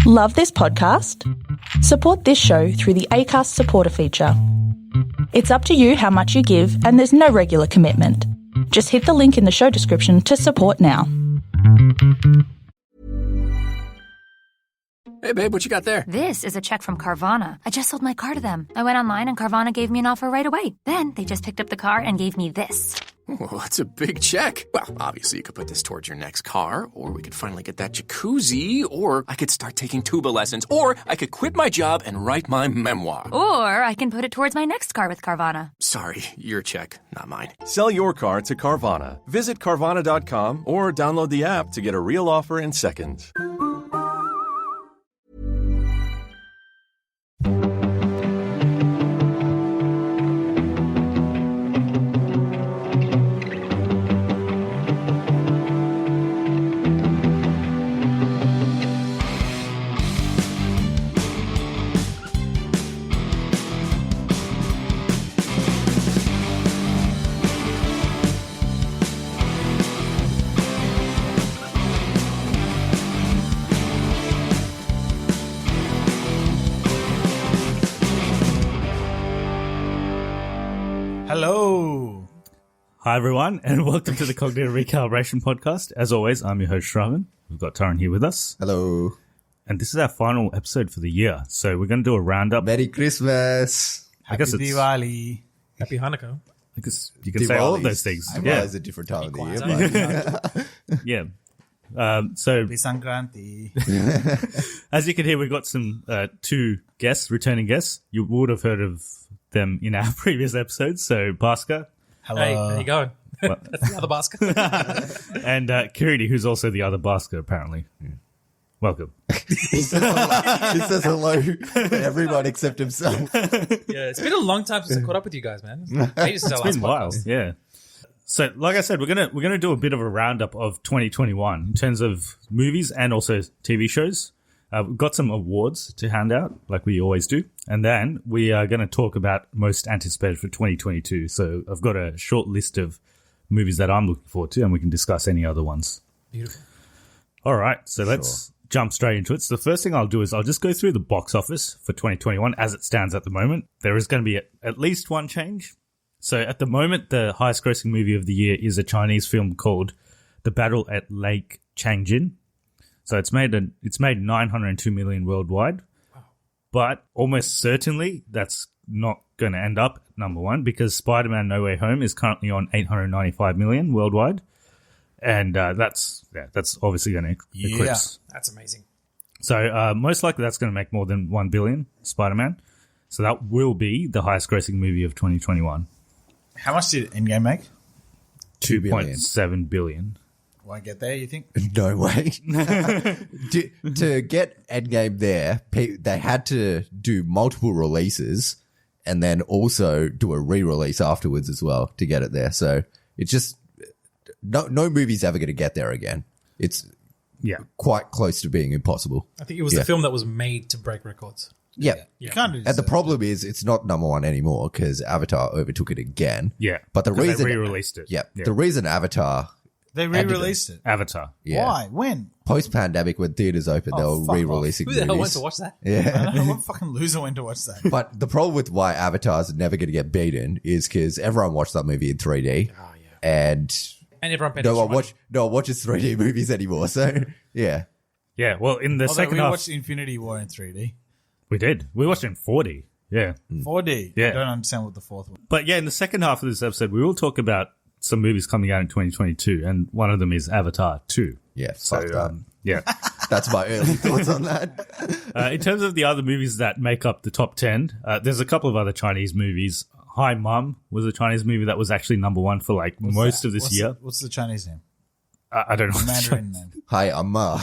Love this podcast? Support this show through the Acast supporter feature. It's up to you how much you give, and there's no regular commitment. Just hit the link in the show description to support now. Hey, babe, what you got there? This is a check from Carvana. I just sold my car to them. I went online and Carvana gave me an offer right away. Then they just picked up the car and gave me this. Well, that's a big check. Well, obviously you could put this towards your next car, or we could finally get that jacuzzi, or I could start taking tuba lessons, or I could quit my job and write my memoir. Or I can put it towards my next car with Carvana. Sorry, your check, not mine. Sell your car to Carvana. Visit Carvana.com or download the app to get a real offer in seconds. Hello. Hi, everyone, and welcome to the Cognitive Recalibration podcast. As always, I'm your host, Shravan. We've got Taran here with us. Hello. And this is our final episode for the year. So we're going to do a roundup. Merry Christmas. Happy Diwali. Happy Hanukkah. I guess you can say all of those things. I realize a different time of the year. Yeah. So Happy Sankranti. as you can hear, we've got some two guests, returning guests. You would have heard of them in our previous episodes. So Bhaskar. Hello. Hey, how you going? That's the other Bhaskar. And Kireeti, who's also the other Bhaskar, apparently. Yeah. Welcome. He says hello to everyone except himself. Yeah, it's been a long time since I caught up with you guys, man. It's It's been a while, yeah. So, like I said, we're gonna do a bit of a roundup of 2021 in terms of movies and also TV shows. We've got some awards to hand out, like we always do, and then we are going to talk about most anticipated for 2022. So, I've got a short list of movies that I'm looking forward to, and we can discuss any other ones. Beautiful. All right, so let's jump straight into it. So, the first thing I'll do is I'll just go through the box office for 2021 as it stands at the moment. There is going to be at least one change. So at the moment, the highest grossing movie of the year is a Chinese film called The Battle at Lake Changjin. So it's made 902 million worldwide. Wow. But almost certainly that's not going to end up at number one because Spider-Man No Way Home is currently on 895 million worldwide. And that's obviously going to eclipse. That's amazing. So most likely that's going to make more than 1 billion, Spider-Man. So that will be the highest grossing movie of 2021. How much did Endgame make? 2.7 billion. Won't get there, you think? No way. To get Endgame there, they had to do multiple releases and then also do a re-release afterwards as well to get it there. So it's just no movie's ever going to get there again. It's quite close to being impossible. I think it was the film that was made to break records. Yeah. You can't do And the problem is it's not number one anymore because Avatar overtook it again. Yeah. But the reason they re-released it. Yeah. The reason Avatar They re-released it. Avatar. Yeah. Why? When? Post-pandemic, when theaters open, they were fuck re-releasing Who the hell went movies. to watch that? Yeah. I don't know what fucking loser went to watch that. But the problem with why Avatar's never going to get beaten is because everyone watched that movie in 3D. Oh, yeah. And And everyone paid no extra one, money. no one watches 3D movies anymore. So, yeah. Yeah, well, in the Although second we half, watched Infinity War in 3D. we did. We watched it in 4D. Yeah. 4D. Yeah. I don't understand what the fourth one. But yeah, in the second half of this episode, we will talk about some movies coming out in 2022, and one of them is Avatar 2. Yeah, So, fuck that. yeah. That's my early thoughts on that. In terms of the other movies that make up the top 10, there's a couple of other Chinese movies. Hi Mum was a Chinese movie that was actually number one for like most of this year. What's the Chinese name? I don't know. The Mandarin name. Hi, Amma.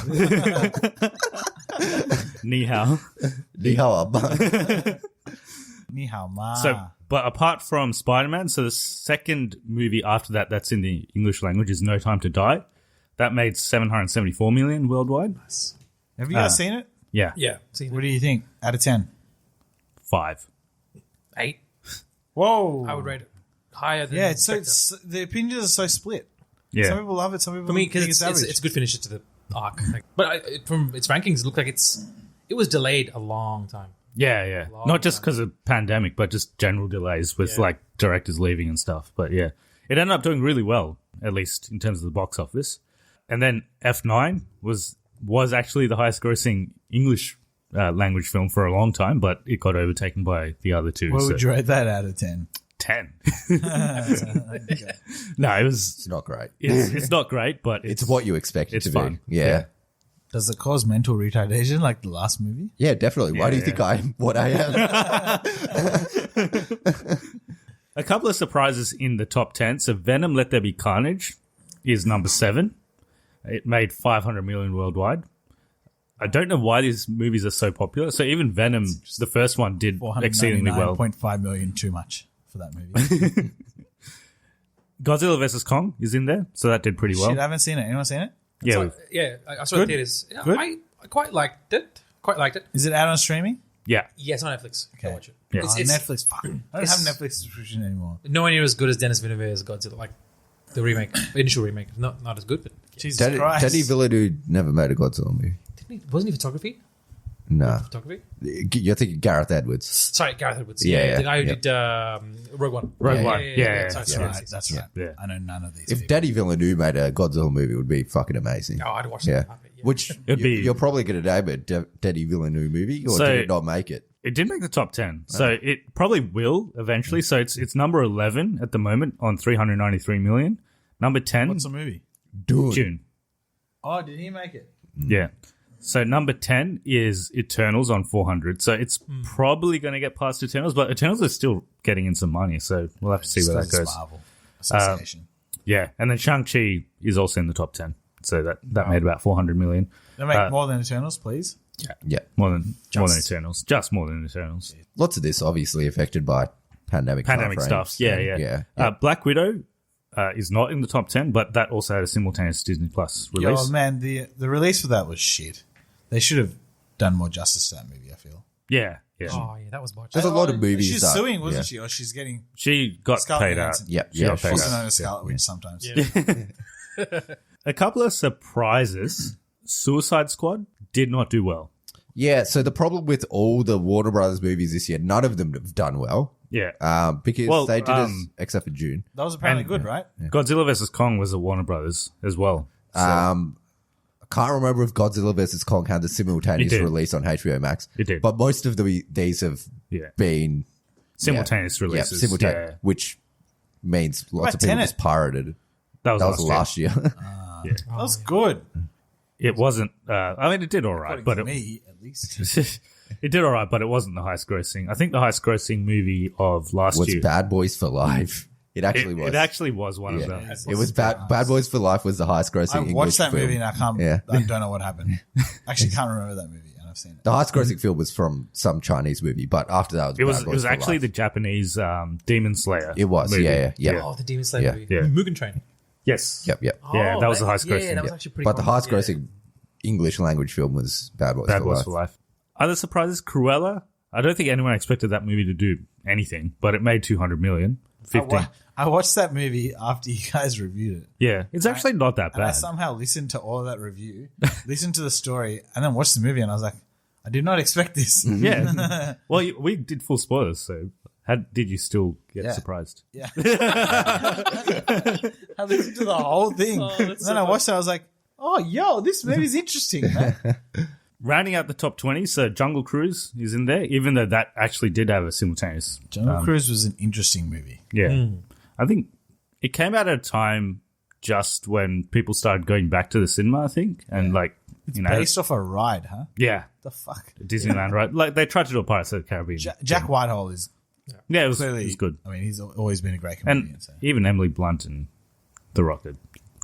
Ni hao. Ni hao, Amma. Ni hao ma. So, but apart from Spider-Man, so the second movie after that that's in the English language is No Time to Die. That made 774 million worldwide. Have you guys seen it? Yeah. Yeah. See, What do you think? Out of 10? 5. 8. Whoa. I would rate it higher than Yeah, it's Spectre. the opinions are so split. Yeah. Some people love it, some people For me, think because it's average. it's a good finisher to the arc. But from its rankings, it looked like it's it was delayed a long time. Yeah. Not just because of pandemic, but just general delays with like directors leaving and stuff. But yeah, it ended up doing really well, at least in terms of the box office. And then F9 was actually the highest grossing English language film for a long time, but it got overtaken by the other two. What would you rate that out of 10? 10. No, It's not great. it's not great, but It's what you expect it it's to fun. be. Yeah. Does it cause mental retardation like the last movie? Yeah, definitely. Why do you think I'm what I am? A couple of surprises in the top 10. So Venom Let There Be Carnage is number 7. It made 500 million worldwide. I don't know why these movies are so popular. So even Venom, the first one, did exceedingly well. 499.5 million too much for that movie. Godzilla vs. Kong is in there, so that did pretty well. Shit, I haven't seen it. Anyone seen it? Yeah, I saw it in theaters. Yeah, Good? I quite liked it. Is it out on streaming? yeah. Yeah, it's on Netflix. Go watch it. Yeah. Oh, It's Netflix. Fuck. I don't have it's- Netflix subscription anymore. nowhere near as good as Dennis Villeneuve's Godzilla. Like the remake, the initial remake. Not as good, but Jesus Teddy Christ. Villeneuve never made a Godzilla movie. wasn't he photography? No. Photography? You're thinking Gareth Edwards. Sorry, Gareth Edwards. Yeah, the guy who yeah. did Rogue One. Rogue Yeah, One. Yeah. Sorry, That's sorry, right. sorry. That's right. Yeah. I know none of these. If people. Daddy Villeneuve made a Godzilla movie, it would be fucking amazing. Oh, I'd watch Yeah. that. Yeah. Which It'd be- you're probably going to name it Daddy Villeneuve movie, or So- did it not make it? It did make the top 10, so it probably will eventually. So it's number 11 at the moment on 393 million. Number 10, What's the movie? June. Oh, did he make it? Yeah. So number 10 is Eternals on 400. So it's probably going to get past Eternals, but Eternals is still getting in some money. So we'll have to see where that Because goes. it's Marvel Association. Yeah. And then Shang-Chi is also in the top 10. So that made about 400 million. They make more than Eternals, please. Yeah. More than Eternals. Just more than Eternals. Lots of this obviously affected by pandemic Pandemic timeframes. stuff. Yeah. Black Widow is not in the top 10, but that also had a simultaneous Disney Plus release. Oh man, the release for that was shit. They should have done more justice to that movie, I feel. Yeah. Oh, yeah, that was botched. There's a lot of movies. She's that- suing, wasn't yeah. she? Or she's getting She got Scarlett paid out. Johansson. Yep. She got paid also out. known as Scarlet Witch sometimes. A couple of surprises. Suicide Squad did not do well. Yeah, so the problem with all the Warner Brothers movies this year, none of them have done well. Yeah. Because Well, they did except for June. That was apparently And- good, right? Godzilla vs. Kong was a Warner Brothers as well. So, I can't remember if Godzilla vs. Kong had the simultaneous It did. release on HBO Max. It did. But most of these have Yeah. been simultaneous releases. simultaneous, which means lots of about people Tenet? just pirated. That was, That was last year. That was good. It wasn't. I mean, it did all right, but According to me, at least. it did all right, but it wasn't the highest grossing. I think the highest grossing movie of last was year. Bad Boys for Life. It actually was. It actually was one of Yeah. them. It was Bad Boys for Life was the highest grossing I English watched that film. movie and I can't. Yeah. I don't know what happened. Actually, can't remember that movie, and I've seen it. The highest grossing film was from some Chinese movie, but after that was It was. Bad It Boys was for actually Life. the Japanese Demon Slayer. It was, movie. yeah. Oh, the Demon Slayer Yeah. movie. Yeah. Mugen Train. Yes. Yep. Yeah, that was the highest grossing. Yeah, that was Yeah. actually pretty But the cool. highest Yeah. grossing English language film was Bad Boys Bad for Boys Life. for Life. Other surprises, Cruella. I don't think anyone expected that movie to do anything, but it made 200 million. 15. I watched that movie after you guys reviewed it. Yeah, it's actually not that And I bad. somehow listened to all of that review, listened to the story, and then watched the movie, and I was like, I did not expect this. Yeah. Well, we did full spoilers, so did you still get Yeah. surprised? Yeah. I listened to the whole thing. And then I watched it, I was like, oh, yo, this movie's interesting, man. Rounding out the top 20, so Jungle Cruise is in there, even though that actually did have a simultaneous. Jungle Cruise was an interesting movie. Yeah. I think it came out at a time just when people started going back to the cinema, I think. And Based off a ride, huh? yeah, The fuck? Disneyland, right? Like they tried to do a Pirates of the Caribbean. Jack Whitehall is Yeah, it was clearly good. I mean, he's always been a great comedian. And So. even Emily Blunt and The Rock are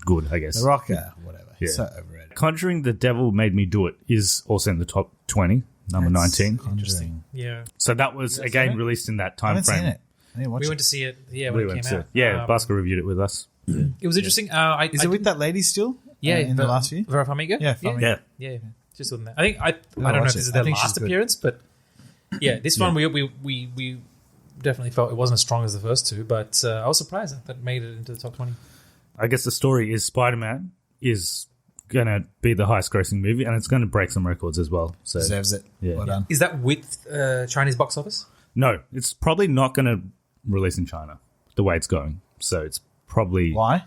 good, I guess. The Rocker, whatever. He's Yeah. so overrated. Conjuring the Devil Made Me Do It is also in the top 20, number 19. Interesting. Yeah. So that was, again, it? released in that I time haven't frame. seen it. I didn't watch We it. went to see it. Yeah, We when it went came to, out. yeah, Bhaskar reviewed it with us. It was interesting. Is it with that lady still? Yeah, in the last few? Vera Farmiga? Yeah, Farmiga. Yeah. Yeah, just on that. I think I don't know watch if this it. is I their think she's last good. appearance, but yeah, this one we definitely felt it wasn't as strong as the first two, but I was surprised that it made it into the top 20. I guess the story is Spider-Man is going to be the highest grossing movie, and it's going to break some records as well. So Deserves it. Yeah. Well done. Is that with Chinese box office? no, it's probably not going to release in China the way it's going. So it's probably Why?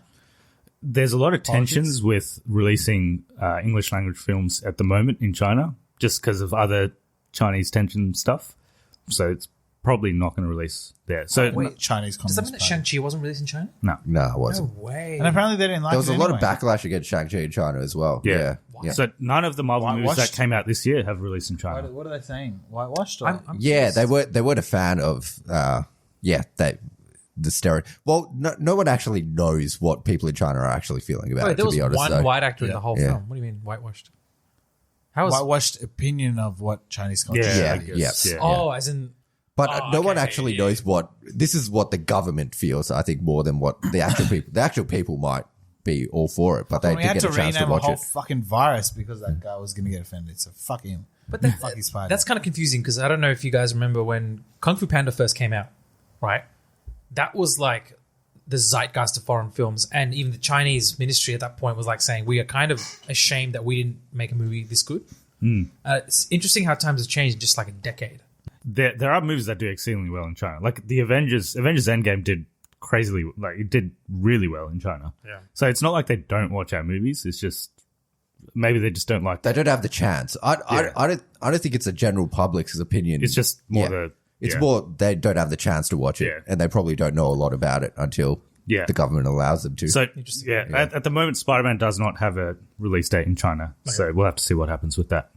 there's a lot of tensions with releasing English language films at the moment in China, just because of other Chinese tension stuff. So it's probably not going to release there. So Chinese Does that mean Communist that Party. Shang-Chi wasn't released in China? No, it No wasn't. way. And apparently they didn't like There was it a lot of anyway. backlash against Shang-Chi in China as well. yeah. Yeah. So none of the Marvel movies that Whitewashed? came out this year have released in China. What are they saying? Whitewashed? Or? I'm Yeah, curious. they weren't a fan of the stereotype. Well, no one actually knows what people in China are actually feeling about Wait, it, there to was be honest. one though. white actor in the whole Yeah. film. What do you mean whitewashed? How is? Whitewashed opinion of what Chinese culture is. Yeah, Yeah, I guess. yeah. Oh, as in. But Oh, no one okay, actually yeah. knows what this is. What the government feels, I think, more than what the actual people. The actual people might be all for it, but they Well, we did had get to a chance to rename a watch whole it. fucking virus because that guy was going to get offended. So fuck him. But Fuck his party. that's kind of confusing because I don't know if you guys remember when Kung Fu Panda first came out, right? That was like the zeitgeist of foreign films, and even the Chinese ministry at that point was like saying we are kind of ashamed that we didn't make a movie this good. It's interesting how times have changed in just like a decade. There are movies that do exceedingly well in China. Like the Avengers Endgame did crazily, like it did really well in China. Yeah. So it's not like they don't watch our movies. It's just maybe they just don't like. They don't have the chance. I don't think it's a general public's opinion. It's just more Yeah. It's yeah. more they don't have the chance to watch it, Yeah. and they probably don't know a lot about it until Yeah. the government allows them to. So yeah, at the moment, Spider-Man does not have a release date in China. So we'll have to see what happens with that.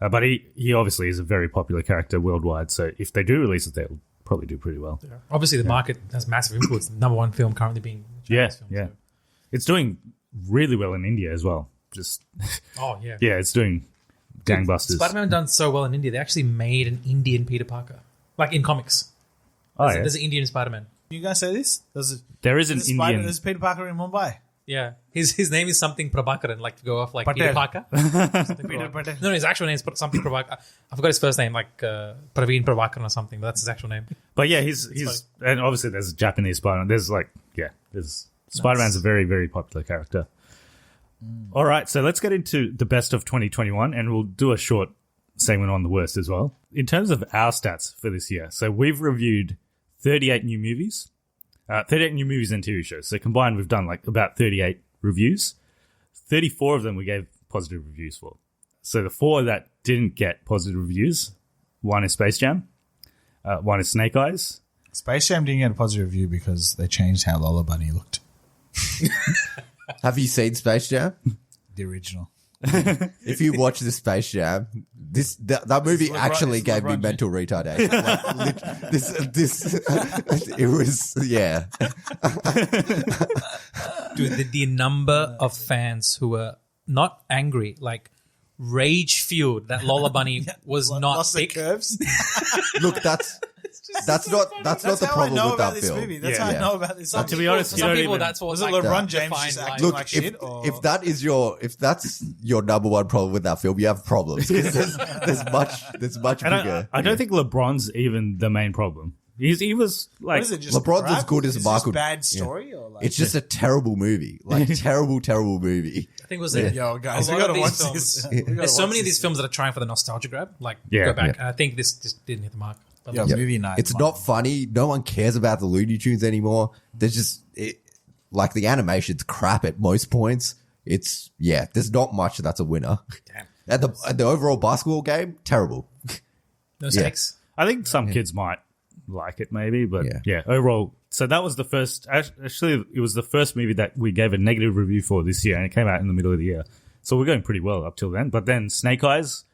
But he obviously is a very popular character worldwide. So if they do release it, they'll probably do pretty well. Obviously, the market has massive influence. The number one film currently being a Yeah, Chinese film, yeah. so- It's doing really well in India as well. Just Oh yeah. yeah, it's doing gangbusters. Spider-Man done so well in India. They actually made an Indian Peter Parker, like in comics. Oh, There's, yeah. there's an Indian Spider-Man. You guys say this? There is an Indian. There's Peter Parker in Mumbai. Yeah, his name is something Prabhakaran, like to go off like Peter Patel. Parker. Peter Patel. No, his actual name is something Prabhakaran. I forgot his first name, like Praveen Prabhakaran or something, but that's his actual name. But yeah, he's and obviously there's a Japanese Spider-Man. There's Spider-Man's a very, very popular character. All right, so let's get into the best of 2021, and we'll do a short segment on the worst as well. In terms of our stats for this year, so we've reviewed 38 new movies, 38 new movies and TV shows. So combined, we've done like about 38 reviews. 34 of them we gave positive reviews for. So the 4 that didn't get positive reviews, one is Space Jam, one is Snake Eyes. Space Jam didn't get a positive review because they changed how Lola Bunny looked. Have you seen Space Jam? The original. If you watch the Space Jam, that movie LeBron- actually it's gave me LeBron mental retardation. It was Dude, the number of fans who were not angry, like rage-fueled that Lola Bunny was not Lost the thick. curves. Look, that's not the how I problem know with about that this film. movie. That's Yeah. how I Yeah. know about this. Some To be people- honest, for you some don't people even- that's what Was it like, LeBron James defined just life. acting Look, like shit? Or? if that's your number one problem with that film, you have problems. 'Cause there's much And bigger. I don't think LeBron's even the main problem. He was like, What is it, just LeBron's crap? as good as Is it Michael- just bad story? Or like, It's just a terrible movie, like terrible movie. I think it was yo, guys, a we lot gotta of watch these films. this. We gotta There's so watch many of this. these films that are trying for the nostalgia grab, like Yeah. go back. Yeah. And I think this just didn't hit the mark. But Yo, like, movie night. It's not funny. No one cares about the Looney Tunes anymore. There's just like the animation's crap at most points. There's not much that's a winner. Damn. And the overall basketball game, terrible. no stakes. I think some kids might like it maybe, but Yeah. yeah, overall. So that was the first, actually it was the first movie that we gave a negative review for this year, and it came out in the middle of the year. So we're going pretty well up till then. But then Snake Eyes,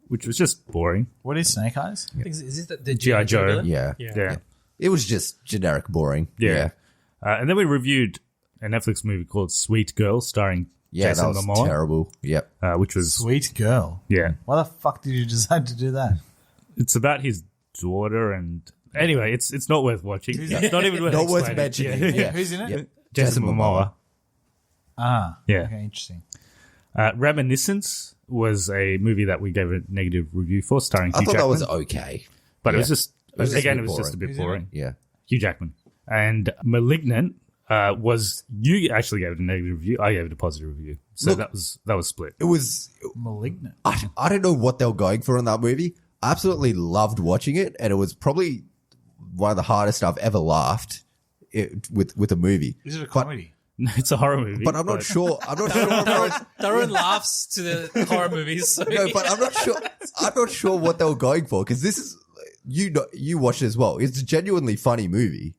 which was just boring. What is Snake Eyes? I think is this the G.I. Joe. villain? Yeah. Yeah. It was just generic boring. Yeah. And then we reviewed a Netflix movie called Sweet Girl starring Yeah, Jason that was Momoa, terrible. Yep. which was, Sweet girl. yeah. Why the fuck did you decide to do that? It's about his daughter and anyway, it's not worth watching. It's not even worth Not worth explaining. mentioning. Yeah. Who's in it? Yeah. Jason Momoa. Ah, Yeah. Okay, interesting. Reminiscence was a movie that we gave a negative review for, starring I Hugh thought Jackman. that was okay. But it Yeah. was just, was just again, a it bit was just a bit Who's in it? boring. Yeah. Hugh Jackman. And Malignant was you actually gave it a negative review. I gave it a positive review. So Look, that was split. It was Malignant. I don't know what they were going for in that movie. I absolutely loved watching it, and it was probably one of the hardest I've ever laughed with a movie. Is it a comedy? It's a horror movie. But I'm not sure. I'm not sure. Darwin laughs to the horror movies. So No, but I'm not sure. I'm not sure what they were going for, because this is you watched it as well. It's a genuinely funny movie.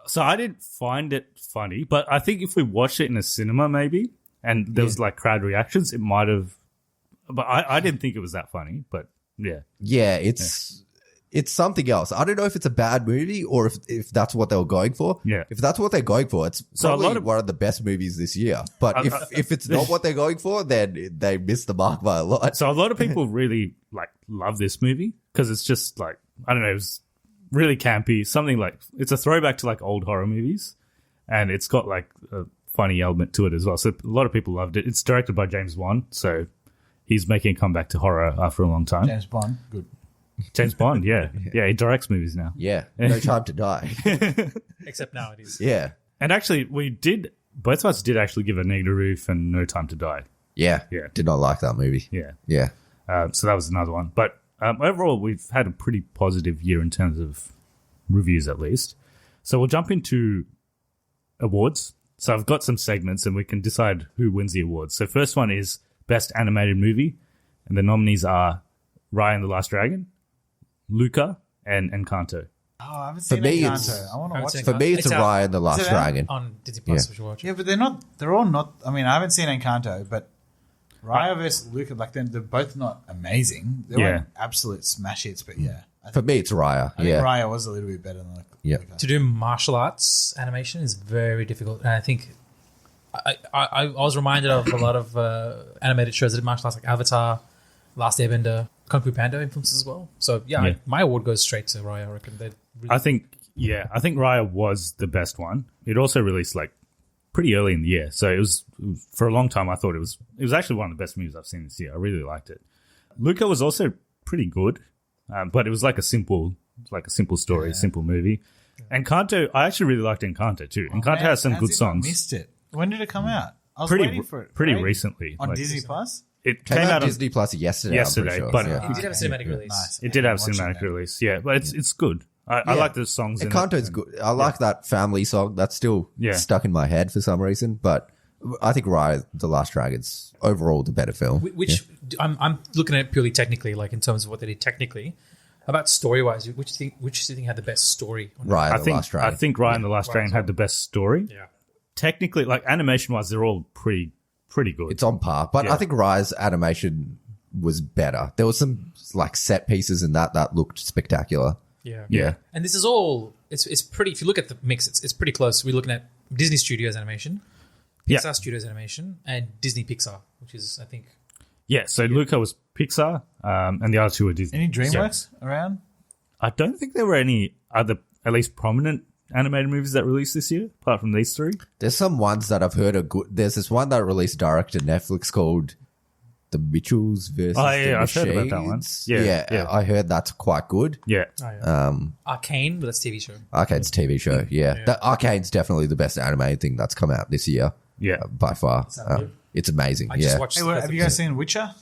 So I didn't find it funny, but I think if we watched it in a cinema maybe and there was like crowd reactions, it might have. But I didn't think it was that funny. But yeah, It's something else. I don't know if it's a bad movie or if that's what they were going for. Yeah. If that's what they're going for, it's So a probably lot of- one of the best movies this year. But if it's not what they're going for, then they missed the mark by a lot. so a lot of people really like love this movie because it's just like I don't know, it was really campy. Something like it's a throwback to like old horror movies, and it's got like a funny element to it as well. So a lot of people loved it. It's directed by James Wan, so he's making a comeback to horror after a long time. James Bond. Good. James Bond, yeah, he directs movies now. Yeah. No Time to Die. except now it is. Yeah. And actually, both of us did actually give a negative review for No Time to Die. Yeah. Yeah. Did not like that movie. Yeah. Yeah. So that was another one. But overall, we've had a pretty positive year in terms of reviews, at least. So we'll jump into awards. So I've got some segments, and we can decide who wins the awards. So first one is Best Animated Movie, and the nominees are Raya and the Last Dragon, Luca, and Encanto. Oh, I haven't seen me, Encanto. I want to haven't watch seen it. For me, it's It's out. Raya and the Last Is it out? Dragon. On Disney Plus, Yeah. we should watch. Yeah, but they're not. They're all not. I mean, I haven't seen Encanto, but Raya versus Luca, like they're both not amazing. They Yeah. weren't absolute smash hits, but yeah, For me, it's Raya. I think Yeah. Raya was a little bit better than Luca. Yeah. To do martial arts animation is very difficult, and I think I was reminded of a lot of animated shows that did martial arts, like Avatar, Last Airbender, Kung Fu Panda influences as well. So yeah, my award goes straight to Raya. I reckon they really I think Raya was the best one. It also released like pretty early in the year, so it was for a long time. I thought it was actually one of the best movies I've seen this year. I really liked it. Luca was also pretty good, but it was like a simple story, simple movie. Encanto, I actually really liked Encanto too. Encanto has some good songs. I missed it. When did it come out? I was waiting for it. Pretty right? recently On like, Disney Plus. It Came came out out on on Disney Plus yesterday. I'm pretty sure. but Yeah. it did have a cinematic release. Nice. it did have a Watching cinematic that. release. Yeah, but it's good. I like the songs. in it. Encanto's good. I like that family song. That's still stuck in my head for some reason. But I think Raya the Last Dragon's overall the better film. Which I'm looking at it purely technically, like in terms of what they did technically. How about story wise? Which do you think had the best story? Raya the Last Dragon. I think Ryan the Last Dragon had the best story. Yeah. Technically, like animation wise, they're all pretty good. It's on par. But I think Raya's animation was better. There was some like set pieces in that looked spectacular. Yeah. And this is all it's pretty. If you look at the mix, it's pretty close. We're looking at Disney Studios animation, Pixar Studios animation, and Disney Pixar, which is I think. Yeah, so Luca was Pixar, and the other two were Disney. Any DreamWorks around? I don't think there were any other, at least prominent animated movies that released this year, apart from these three. There's some ones that I've heard are good. There's this one that released direct to Netflix called The Mitchells versus the I've heard about that one. Machines. Yeah. I heard that's quite good. Yeah. Arcane, but that's TV show. Arcane's TV show, yeah. That Arcane's definitely the best animated thing that's come out this year. Yeah. By far. It's amazing. I just Yeah. watched. Hey, have you guys seen Witcher?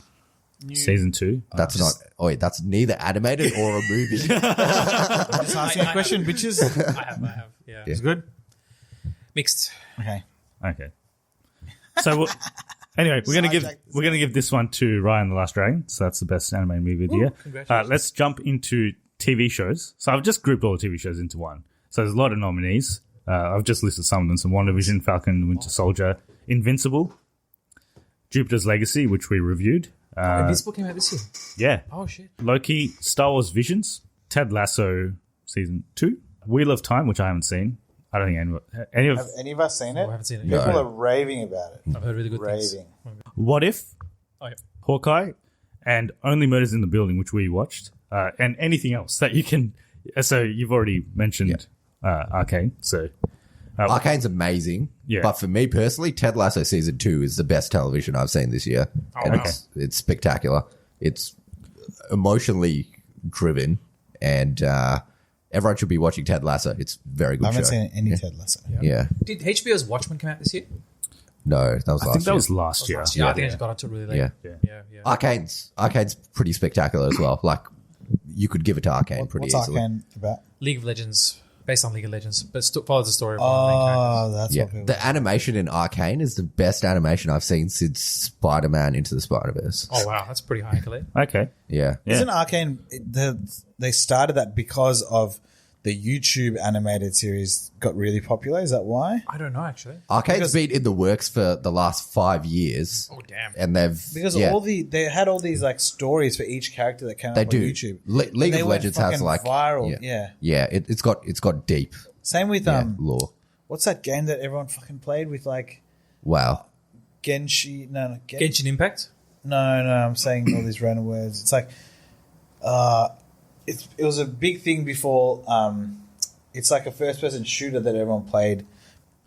Season 2. That's not. Oh, wait, that's neither animated or a movie. Just asking a question, bitches. I have. Yeah. It's good. Mixed. Okay. Okay. So anyway, we're gonna give this one to Ryan the Last Dragon. So that's the best animated movie of the year. Congratulations. Let's jump into TV shows. So I've just grouped all the TV shows into one. So there's a lot of nominees. I've just listed some of them: some WandaVision, Falcon and Winter Soldier, Invincible, Jupiter's Legacy, which we reviewed. Invincible came out this year. Yeah. Oh shit. Loki, Star Wars Visions, Ted Lasso Season 2, Wheel of Time, which I haven't seen. I don't think any of Have any of us seen it? I haven't seen it. No. People are raving about it. I've heard really good things. Raving. What If, Oh yeah. Hawkeye, and Only Murders in the Building, which we watched, and anything else that you can. So you've already mentioned Arcane. So Arcane's amazing. Yeah. But for me personally, Ted Lasso Season 2 is the best television I've seen this year. And it's spectacular. It's emotionally driven and everyone should be watching Ted Lasso. It's a very good I haven't show. seen any Ted Lasso. Yeah. Did HBO's Watchmen come out this year? No, that was I last think that year. was last year. Yeah, I think I just got onto it really late. Yeah. Yeah. Arcane's pretty spectacular as well. Like, you could give it to Arcane pretty What's easily. Arcane about? League of Legends, based on League of Legends, but still follows the story of one of the main characters. Oh, that's Yeah, what people. the animation in Arcane is the best animation I've seen since Spider-Man Into the Spider-Verse. Oh wow, that's pretty high accolade. Okay. Yeah. Isn't Arcane? They started that because of the YouTube animated series got really popular. Is that why? I don't know actually. Arcane's been in the works for the last 5 years. Oh damn. And they've Because yeah, they had all these like stories for each character that came they up do. on YouTube. League And they of went Legends has fucking like viral. Yeah. It's got deep Same with lore. what's that game that everyone fucking played with like Wow. Genshin? No, Genshin Impact. No, I'm saying all these random words. It's like, it was a big thing before. It's like a first-person shooter that everyone played.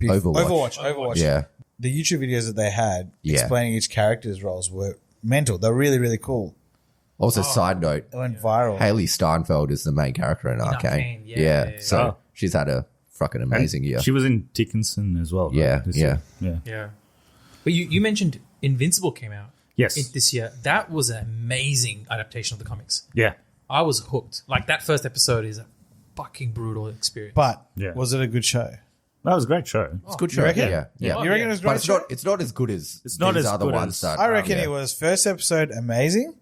Overwatch. Yeah. The YouTube videos that they had Yeah. explaining each character's roles were mental. They're really, really cool. Also, side note, It went viral. Haley Steinfeld is the main character in Arcane. Arcane, yeah. So Oh. she's had a fucking amazing year. She was in Dickinson as well. right? Yeah, This yeah. year. Yeah. But you mentioned Invincible came out Yes. this year. That was an amazing adaptation of the comics. Yeah. I was hooked. Like that first episode is a fucking brutal experience. But Yeah. was it a good show? That was a great show. It's a good show. reckon? Yeah. Oh, You reckon yeah. it was But great? it's not as good as It's not these as other good ones as- that I reckon yeah. it was first episode amazing.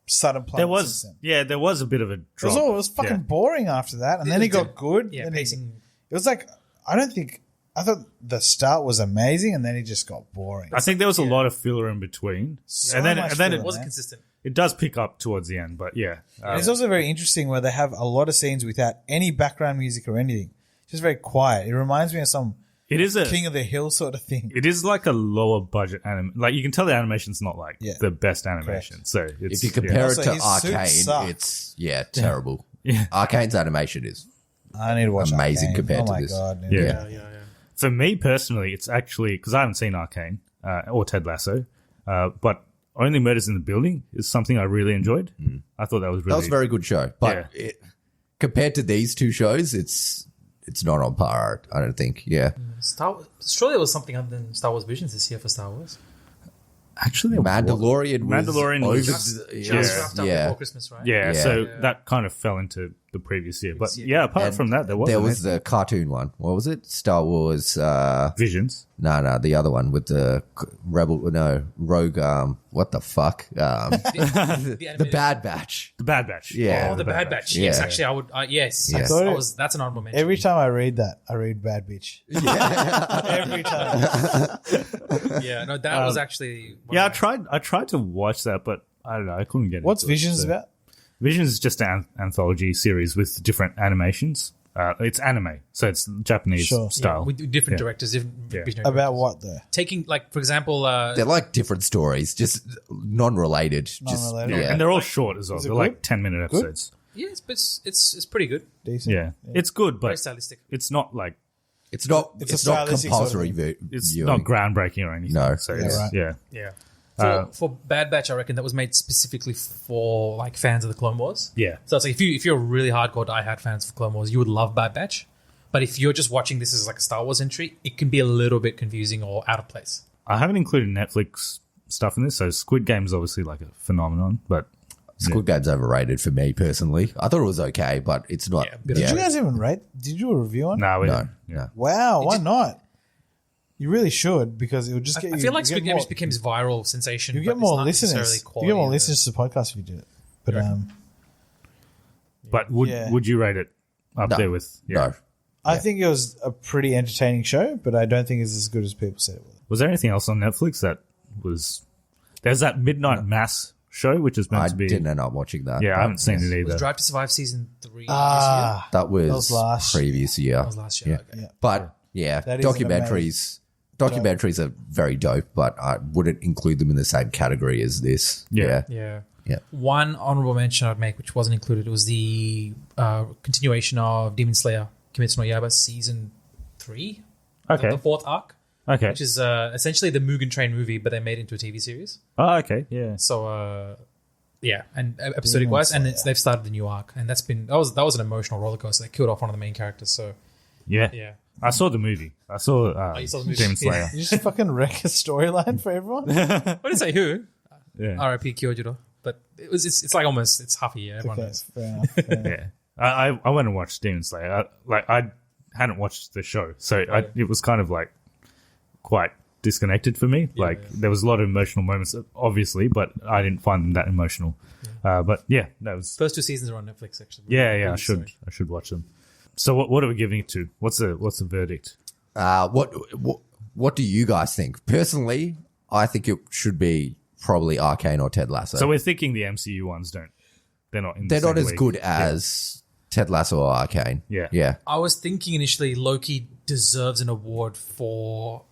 Sudden plummet There was, since then. there was a bit of a drop. It was fucking boring after that, and then it got good. Yeah, then pacing. It was like I thought the start was amazing, and then it just got boring. I think there was a lot of filler in between, So and then much and then filler, it wasn't man. consistent. it does pick up towards the end. But yeah, And it's also very interesting where they have a lot of scenes without any background music or anything. Just very quiet. It reminds me of some it is a King of the Hill sort of thing. it is like a lower budget anime. Like you can tell the animation's not like Yeah. the best animation. So it's, If you compare Also, it to his suit Arcane, sucks. it's terrible. Yeah. Arcane's animation is I need to watch Amazing Arcane. compared oh to my this. God, dude. Yeah. For me personally, it's actually because I haven't seen Arcane or Ted Lasso, but Only Murders in the Building is something I really enjoyed. I thought that was really that was a very good show. But compared to these two shows, it's not on par. I don't think. Yeah, Surely it was something other than Star Wars Visions this year for Star Wars. actually Mandalorian was was Just wrapped up yeah. before Christmas, right? yeah, Yeah. so that kind of fell into the previous year. But yeah, apart And from that, there was the cartoon one. What was it? Star Wars. Visions. No, the other one with the Rogue. What the fuck? The Bad Batch. The Bad Batch. Yeah. Oh, the Bad Batch. Yes, Yeah. actually, I would. Yes, Yeah. that's an honorable mention. Every time I read that, I read Bad Bitch. Every time. Yeah, no, that was actually. one Yeah, of I tried to watch that, but I don't know, I couldn't get What's into it, Visions so. about? Visions is just an anthology series with different animations. It's anime, so it's Japanese Sure. yeah, style. with different Yeah. directors, different Yeah. visionary About directors. what though? Taking, like, for example, They're like different stories, just non-related. Non-related. Yeah, and they're all short as well. it They're good? like 10-minute Good? episodes. yeah, it's pretty good, Decent. Yeah. It's good, very but stylistic. it's not like It's not. It's a It's not stylistic compulsory. sort it's viewing. not groundbreaking or anything. No. so Yeah, it's, right. yeah. Yeah. Uh, For Bad Batch, I reckon that was made specifically for like fans of the Clone Wars. Yeah. So it's like if you're a really hardcore diehard fans of Clone Wars, you would love Bad Batch. But if you're just watching this as like a Star Wars entry, it can be a little bit confusing or out of place. I haven't included Netflix stuff in this, so Squid Game is obviously like a phenomenon, but Squid Game's overrated for me personally. I thought it was okay, but it's not. Yeah, bit Did you guys even rate? Did you do a review on it? no, we No. don't. Yeah. Wow, why not? You really should, because it would just get I you. feel like you Squid get Game more- just became this viral sensation. You but get it's more not necessarily listeners. You quality get more of the- listeners to the podcast if you do it. But But Yeah. would you rate it up No. there with? Yeah. No. I think it was a pretty entertaining show, but I don't think it's as good as people said it was. Was there anything else on Netflix that was? There's that Midnight Mass show, which is meant I to be. didn't end up watching that. Yeah, I but haven't seen it It was either. Drive to Survive season 3 Ah, That was, was last- previous year. That was last year. Yeah. Okay. But yeah, That is an documentaries are very dope, but I wouldn't include them in the same category as this. Yeah. Yeah. Yeah. One honorable mention I'd make, which wasn't included, was the continuation of Demon Slayer Kimetsu no Yaiba season 3. Okay. The fourth arc, Okay. which is essentially the Mugen Train movie, but they made it into a TV series. Oh, okay. Yeah. So Yeah, and episodic wise, and they've started a new arc, and that was an emotional roller coaster. They killed off one of the main characters, so Yeah. I saw the movie. I saw, you saw the movie? Demon Slayer. You just fucking wreck a storyline for everyone. I didn't say who. Yeah. R.I.P. Kyojiro, but it's like almost half a year. Everyone Okay, knows. fair enough. Fair enough. Yeah. I went and watched Demon Slayer. I hadn't watched the show, so it was kind of like quite disconnected for me. There was a lot of emotional moments, obviously, but I didn't find them that emotional. But yeah, that was First 2 seasons are on Netflix. Actually, I should watch them. So what are we giving it to? What's the verdict? What do you guys think? Personally, I think it should be probably Arcane or Ted Lasso. So we're thinking the MCU ones they're not in the They're not same as league. good as Ted Lasso or Arcane. Yeah. I was thinking initially Loki deserves an award for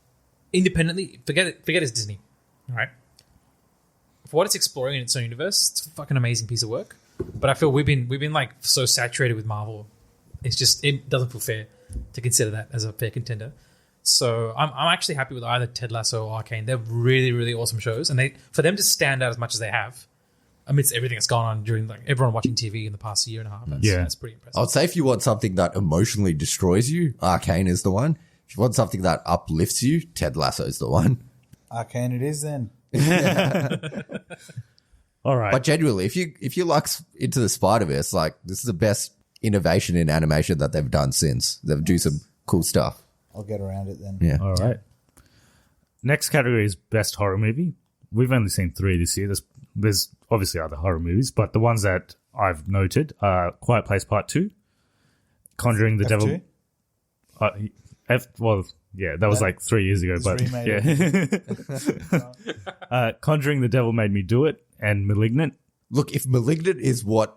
independently. Forget it's Disney, all right? For what it's exploring in its own universe, it's a fucking amazing piece of work. But I feel we've been like so saturated with Marvel. It doesn't feel fair to consider that as a fair contender. So I'm actually happy with either Ted Lasso or Arcane. They're really, really awesome shows, and for them to stand out as much as they have amidst everything that's gone on during like everyone watching TV in the past year and a half. That's pretty impressive. I'd say if you want something that emotionally destroys you, Arcane is the one. If you want something that uplifts you, Ted Lasso is the one. Arcane it is then. All right. But genuinely, if you like Into the Spider-Verse, like this is the best innovation in animation that they've done since. They've do some cool stuff. I'll get around it then. Yeah. All right. Next category is best horror movie. We've only seen 3 this year. There's obviously other horror movies, but the ones that I've noted are Quiet Place Part 2, Conjuring the Devil. That was like 3 years ago, but yeah. Conjuring the Devil Made Me Do It and Malignant. Look, if Malignant is what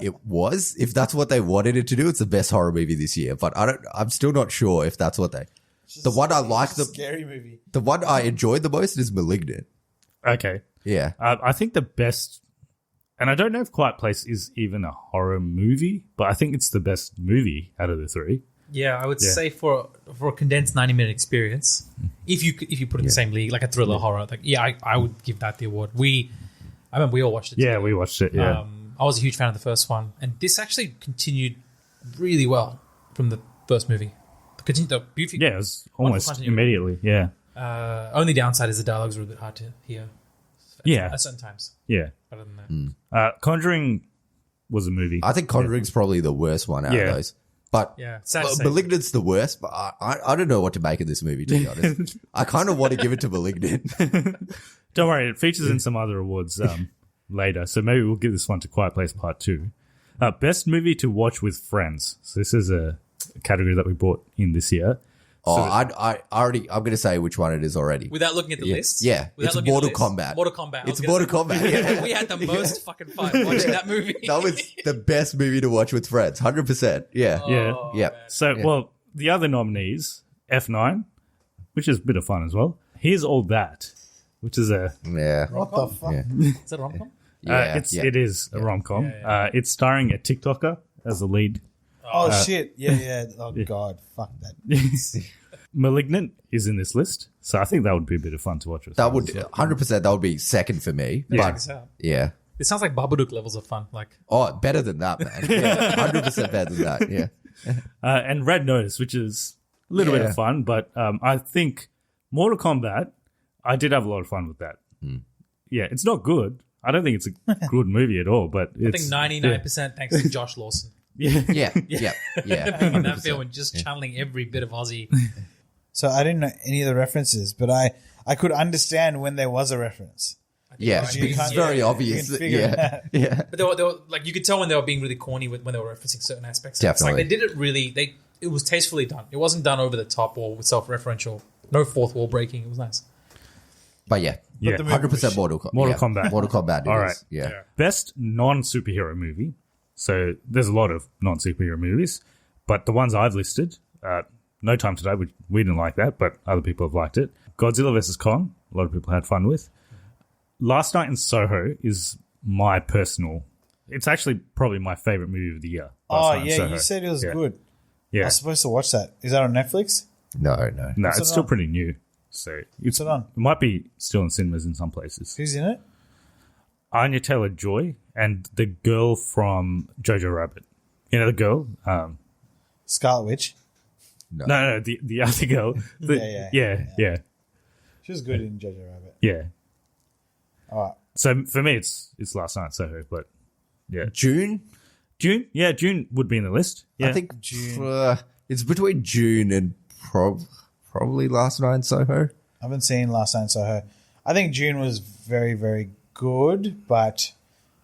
it was, if that's what they wanted it to do, it's the best horror movie this year. But I'm still not sure if that's what they. The one I like, scary movie. The one I enjoyed the most is Malignant. Okay. Yeah. I think the best, and I don't know if Quiet Place is even a horror movie, but I think it's the best movie out of the 3. Yeah, I would say for a condensed 90-minute experience, if you put it in the same league, like a thriller horror, like I would give that the award. I remember we all watched it. Yeah, we watched it. Yeah, I was a huge fan of the first one, and this actually continued really well from the first movie. The beauty, it was almost immediately. Yeah. Only downside is the dialogues are a bit hard to hear. At certain times. Yeah. Other than that, Conjuring was a movie. I think Conjuring's probably the worst one out of those. But sad to say. Malignant's the worst, but I don't know what to make of this movie, to be honest. I kind of want to give it to Malignant. Don't worry, it features in some other awards later, so maybe we'll give this one to Quiet Place Part 2. Best movie to watch with friends. So this is a category that we brought in this year. I'm going to say which one it is already. Without looking at the list? Yeah, it's Mortal Kombat. Mortal Kombat. It's Mortal Kombat. Yeah. We had the most fucking fun watching that movie. That was the best movie to watch with friends, 100%. Yeah. Yeah. So, well, the other nominees, F9, which is a bit of fun as well. Here's All That, which is a... Yeah. What the fuck? Yeah. Is that a rom-com? It is a rom-com. It's starring a TikToker as the lead. Oh, shit. Yeah. Oh, God. Fuck that. Malignant is in this list, so I think that would be a bit of fun to watch. That would 100%. That would be second for me. Check But this out. yeah. It sounds like Babadook levels of fun. Like, Better than that, man. Yeah, 100% better than that. Yeah. And Red Notice, which is a little bit of fun, but I think Mortal Kombat, I did have a lot of fun with that. Yeah, it's not good. I don't think it's a good movie at all, but I think 99% thanks to Josh Lawson. Yeah. In that film and just channeling every bit of Aussie. So I didn't know any of the references, but I could understand when there was a reference. Yeah, Because you because it's can't- very you obvious. can figure it out. Yeah. But they were like, you could tell when they were being really corny when they were referencing certain aspects. Definitely. It's like they did it really, it was tastefully done. It wasn't done over the top or self-referential. No fourth wall breaking. It was nice. But yeah, Yeah. 100% Mortal Kombat. Mortal Kombat. Mortal Kombat. All All right. right. Yeah. Best non-superhero movie. So there's a lot of non-superhero movies, but the ones I've listed, No Time to Die, we didn't like that, but other people have liked it. Godzilla vs. Kong, a lot of people had fun with. Last Night in Soho is my personal... It's actually probably my favorite movie of the year. Last Oh, Night in yeah. Soho. You said it was good. I Yeah. was supposed to watch that. Is that on Netflix? No. No, What's it's it still on? pretty new. So What's it on? it might be still in cinemas in some places. Who's in it? Anya Taylor-Joy and the girl from Jojo Rabbit. You know the girl? Scarlet Witch. No, the other girl. Yeah. She was good in Jojo Rabbit. Yeah. All right. So for me, it's Last Night in Soho, but yeah. June? June? Yeah, June would be in the list. Yeah. I think June. It's between June and probably Last Night in Soho. I haven't seen Last Night in Soho. I think June was very, very good, but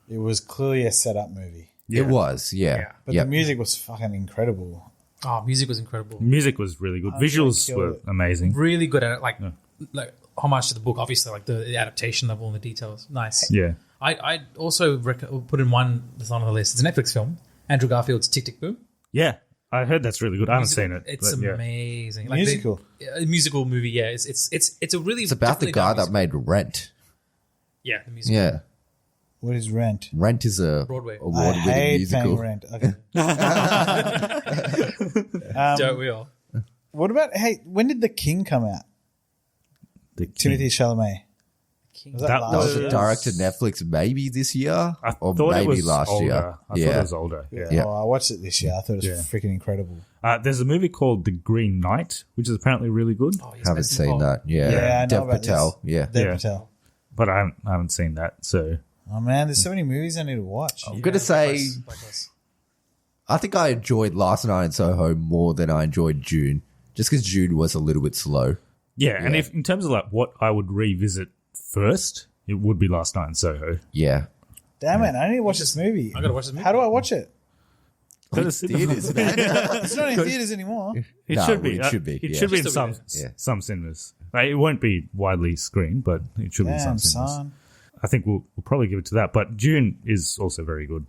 it was clearly a setup movie. It was, yeah. But the music was fucking incredible. Oh, music was incredible. Music was really good. Visuals were amazing. Really good at it. Like homage to the book, obviously, like the adaptation of all the details. Nice. Yeah. I also put in one that's on the list. It's a Netflix film. Andrew Garfield's Tick, Tick, Boom. Yeah. I heard that's really good. I haven't seen it. It's but, amazing. Yeah. Like Musical. A musical movie, yeah. It's a really... It's about the guy that made Rent. Yeah, the musical. Yeah. What is Rent? Rent is a Broadway. I award-winning hate musical. paying rent. Okay. Don't we all? What about, when did The King come out? Timothy Chalamet. Was That last That was year? a direct to Netflix maybe this year or thought it maybe was last older. year. I thought it was older. Yeah. Oh, I watched it this year. I thought it was freaking incredible. There's a movie called The Green Knight, which is apparently really good, Oh, yes, Haven't Best in seen Pop. that. Yeah. Yeah, I know Dev about Patel. this. Yeah. Dev Yeah. Patel. but I haven't seen that. So Oh, man, there's so many movies I need to watch. I'm going to say I think I enjoyed Last Night in Soho more than I enjoyed June, just because June was a little bit slow. yeah, and if in terms of like what I would revisit first, it would be Last Night in Soho. Yeah. Damn it, I need to watch this movie. I gotta watch this movie. How do I watch it? Theaters, man. It's not in theaters anymore. It No, should be. it should be, It yeah. should be in Just some over there. some cinemas. Like, it won't be widely screened, but it should be in Damn, some cinemas. son. I think we'll probably give it to that. But June is also very good.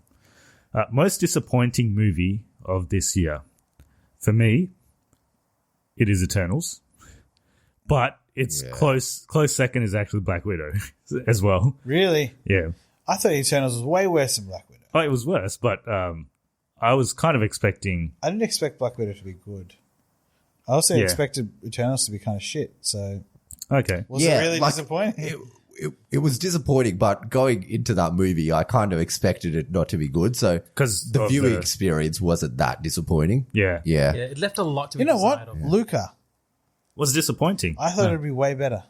Most disappointing movie of this year, for me, it is Eternals. But it's close. Close second is actually Black Widow as well. Really? Yeah. I thought Eternals was way worse than Black Widow. Oh, it was worse, but I was kind of expecting. I didn't expect Black Widow to be good. I also Yeah. expected Eternals to be kind of shit. So Okay. was it really disappointing? It was disappointing, but going into that movie, I kind of expected it not to be good. So 'Cause the of viewing the- experience wasn't that disappointing. Yeah. Yeah. Yeah, it left a lot to You be know desired what? of. Luca. Was disappointing. I thought it'd be way better.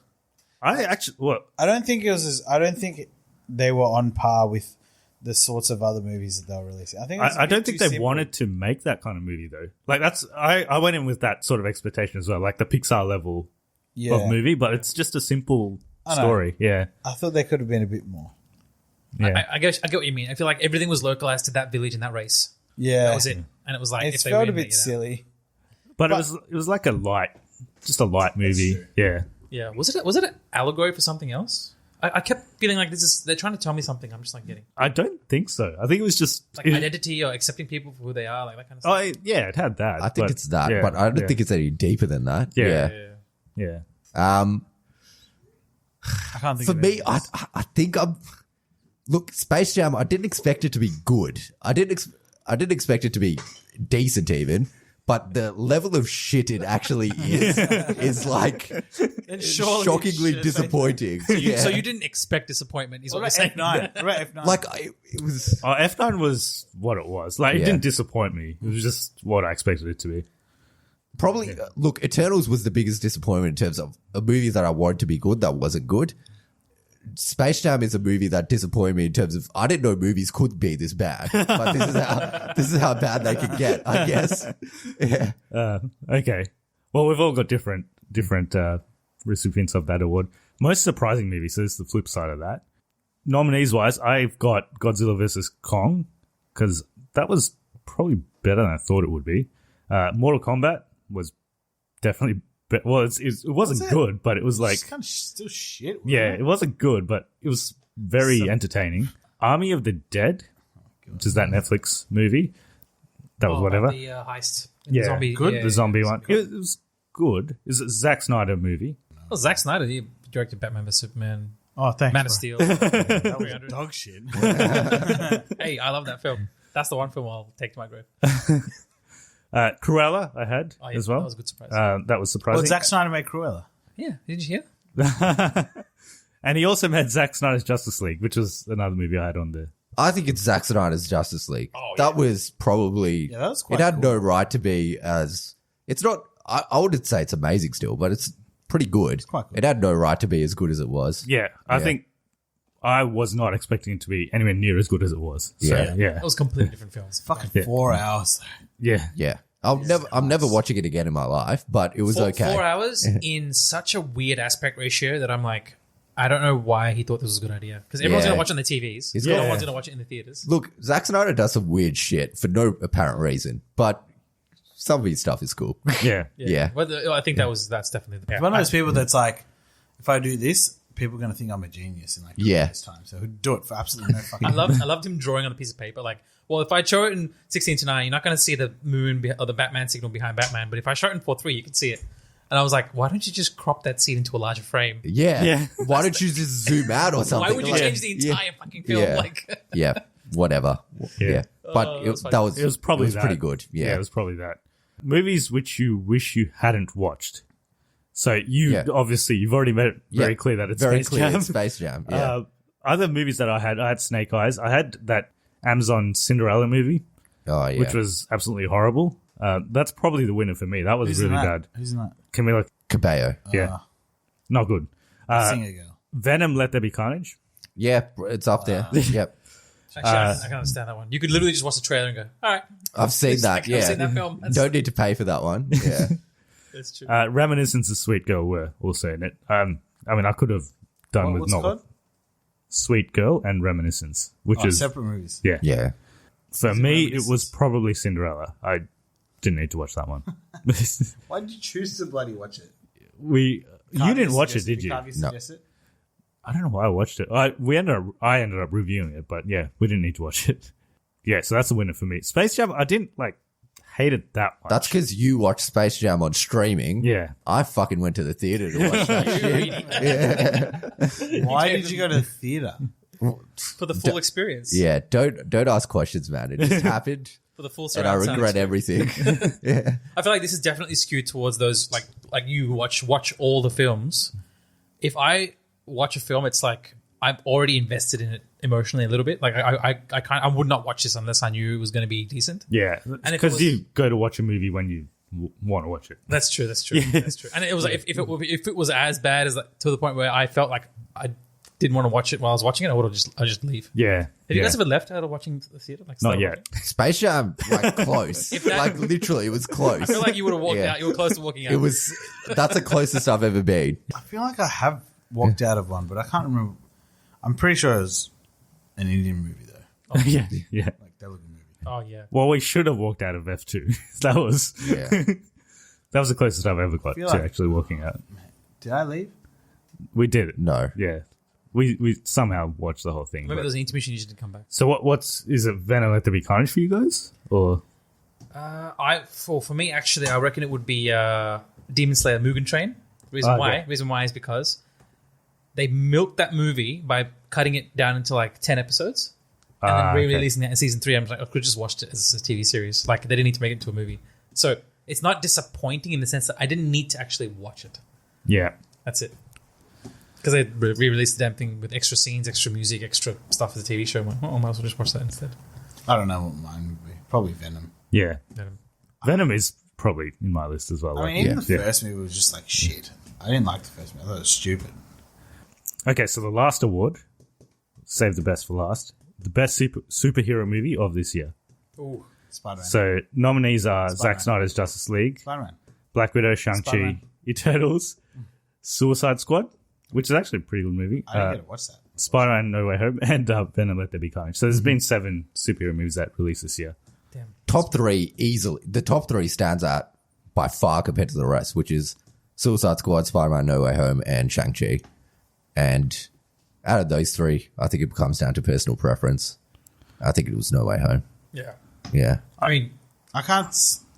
I actually, well, I don't think it was. I don't think they were on par with the sorts of other movies that they were releasing. I think. It was a I bit don't think too they simple. wanted to make that kind of movie though. Like that's I went in with that sort of expectation as well, like the Pixar level Yeah. of movie, but it's just a simple I know. story. Yeah, I thought they could have been a bit more. yeah. I get what you mean. I feel like everything was localized to that village and that race. Yeah, That was it. And it was like, It if they felt a win, they bit get out. silly. but it was like a light movie. Yeah, Yeah. Was it an allegory for something else? I kept feeling like they're trying to tell me something. I'm just not getting. I don't think so. I think it was just Like identity or accepting people for who they are, like that kind of stuff. yeah, it had that. I think but- it's that, yeah, but I don't yeah, think it's any deeper than that. Yeah. Yeah. yeah. I can't think For of me, it. I think look, Space Jam. I didn't expect it to be good. I didn't expect it to be decent even. But the level of shit it actually is like shockingly disappointing. So you didn't expect disappointment, is what you're saying. F9. Right, F9. Like it was. F9 was what it was. Like it Yeah. didn't disappoint me. It was just what I expected it to be. Probably, look, Eternals was the biggest disappointment in terms of a movie that I wanted to be good that wasn't good. Space Jam is a movie that disappointed me in terms of I didn't know movies could be this bad, but this is how bad they could get, I guess. Yeah. Okay. Well, we've all got different recipients of that award. Most surprising movie, so this is the flip side of that. Nominees wise, I've got Godzilla vs. Kong, because that was probably better than I thought it would be. Mortal Kombat was definitely well, it wasn't good, but it was like It's kind of still shit. wasn't yeah, it? it wasn't good, but it was very entertaining. Army of the Dead, which is that Netflix movie. That was whatever. The heist. Yeah, The zombie, good. yeah, The zombie yeah, one. It was good. It's a Zack Snyder movie. Well, Zack Snyder, he directed Batman vs Superman, Oh, thanks. Man of bro. Steel. That was dog shit. Hey, I love that film. That's the one film I'll take to my grave. Cruella, I had Oh, yeah, as well. that was a good surprise. That was surprising. Well, Zack Snyder made Cruella. Yeah, did you hear? And he also made Zack Snyder's Justice League, which was another movie I had on there. I think it's Zack Snyder's Justice League. Oh, that was probably. Yeah, that was quite It had cool. no right to be as. It's not. I wouldn't say it's amazing still, but it's pretty good. It's quite good. It had no right to be as good as it was. Yeah, I think I was not expecting it to be anywhere near as good as it was. So, yeah. It was completely different films. Fucking 4 hours. Yeah. Yeah. I'm never watching it again in my life, but it was okay. 4 hours in such a weird aspect ratio that I'm like, I don't know why he thought this was a good idea. Because everyone's Yeah. going to watch it on the TVs. He's No got- one's going to watch it in the theaters. Look, Zack Snyder does some weird shit for no apparent reason, but some of his stuff is cool. Yeah. Yeah. But I think that's definitely the One of those people that's like, if I do this, people are going to think I'm a genius in like 2 Yeah. years' time. So he'd do it for absolutely no fucking I loved him drawing on a piece of paper. Like, well, if I show it in 16:9, you're not going to see the moon or the Batman signal behind Batman. But if I show it in 4:3, you can see it. And I was like, why don't you just crop that scene into a larger frame? Yeah. Yeah. Why don't you just zoom out or something? Why would you Like- change the entire fucking film? Yeah. Like, Yeah. Whatever. Yeah. But that's that was It was probably that. pretty good. Yeah. it was probably that. Movies which you wish you hadn't watched. So Yeah. obviously you've already made it very clear that it's very Space clear. Jam. It's Space Jam. Yeah. Other movies that I had Snake Eyes. I had that Amazon Cinderella movie, Oh yeah. which was absolutely horrible. That's probably the winner for me. That was Who's in really that? bad. Who's in that? Camila, Cabello. yeah, not good. Singer girl. Venom, Let There Be Carnage. Yeah, it's up there. Yep. actually, I can understand that one. You could literally just watch the trailer and go, all right, I've seen that. Yeah. I've seen that film. That's, Don't need to pay for that one. Yeah. that's true. Reminiscence of Sweet Girl were also in it. I mean, I could have done with What's it not called? Sweet Girl and Reminiscence, which is separate movies. yeah. Yeah. For me, it was probably Cinderella. I didn't need to watch that one. Why did you choose to bloody watch it? You didn't watch it, did you? Can't suggest it? I don't know why I watched it. I ended up reviewing it, but yeah, we didn't need to watch it. Yeah, so that's a winner for me. Space Jam, I didn't hate it that much. That's because you watched Space Jam on streaming. Yeah. I fucking went to the theater to watch that shit. Why did you go to the theater? For the full experience. Yeah. Don't ask questions, man. It just happened. For the full And I surround sound regret experience. everything. Yeah. I feel like this is definitely skewed towards those like you watch all the films. If I watch a film, it's like I'm already invested in it emotionally a little bit. Like I would not watch this unless I knew it was going to be decent. Yeah, if it because was- you go to watch a movie when you want to watch it. That's true. That's true. That's true. And it was like if it was as bad as to the point where I felt like I didn't want to watch it while I was watching it, I just leave. Yeah. Have you guys ever left out of watching the theater? Like Not started yet. watching? Space Jam, close. that- like literally, it was close. I feel like you would have walked Yeah. out. You were close to walking out. It was. That's the closest I've ever been. I feel like I have walked out of one, but I can't remember. I'm pretty sure it was an Indian movie, though. Yeah. Like, Telugu movie. Oh yeah. Well, we should have walked out of F2. That was Yeah. that was the closest I've ever got to feel like- actually walking out. Did I leave? We did it. No. Yeah. We somehow watched the whole thing. Maybe but- there was an intermission. You just didn't come back. So is it Venom Let There Be Carnage for you guys? Or For me, actually, I reckon it would be Demon Slayer Mugen Train. Reason why is because they milked that movie by cutting it down into like 10 episodes and then re-releasing it in season 3. I'm like, I could have just watched it as a TV series. Like, they didn't need to make it into a movie. So it's not disappointing in the sense that I didn't need to actually watch it. yeah. That's it. Because they re-released the damn thing with extra scenes, extra music, extra stuff as a TV show. I'm like, I might as well just watch that instead. I don't know what mine would be. Probably Venom. Yeah. Venom. Venom is probably in my list as well. I mean, even the first movie was just like shit. I didn't like the first movie. I thought it was stupid. Okay, so the last award, save the best for last. The best superhero movie of this year. Ooh. Spider-Man. So nominees are Spider-Man. Zack Snyder's Justice League, Spider-Man. Black Widow, Shang-Chi, Spider-Man. Eternals, Suicide Squad, which is actually a pretty good movie. I didn't get to watch that. Spider-Man No Way Home, and Venom Let There Be Carnage. So there's been 7 superhero movies that released this year. Damn. Top 3 easily. The top 3 stands out by far compared to the rest, which is Suicide Squad, Spider-Man No Way Home, and Shang-Chi. And out of those 3, I think it comes down to personal preference. I think it was No Way Home. Yeah. Yeah. I mean, I can't,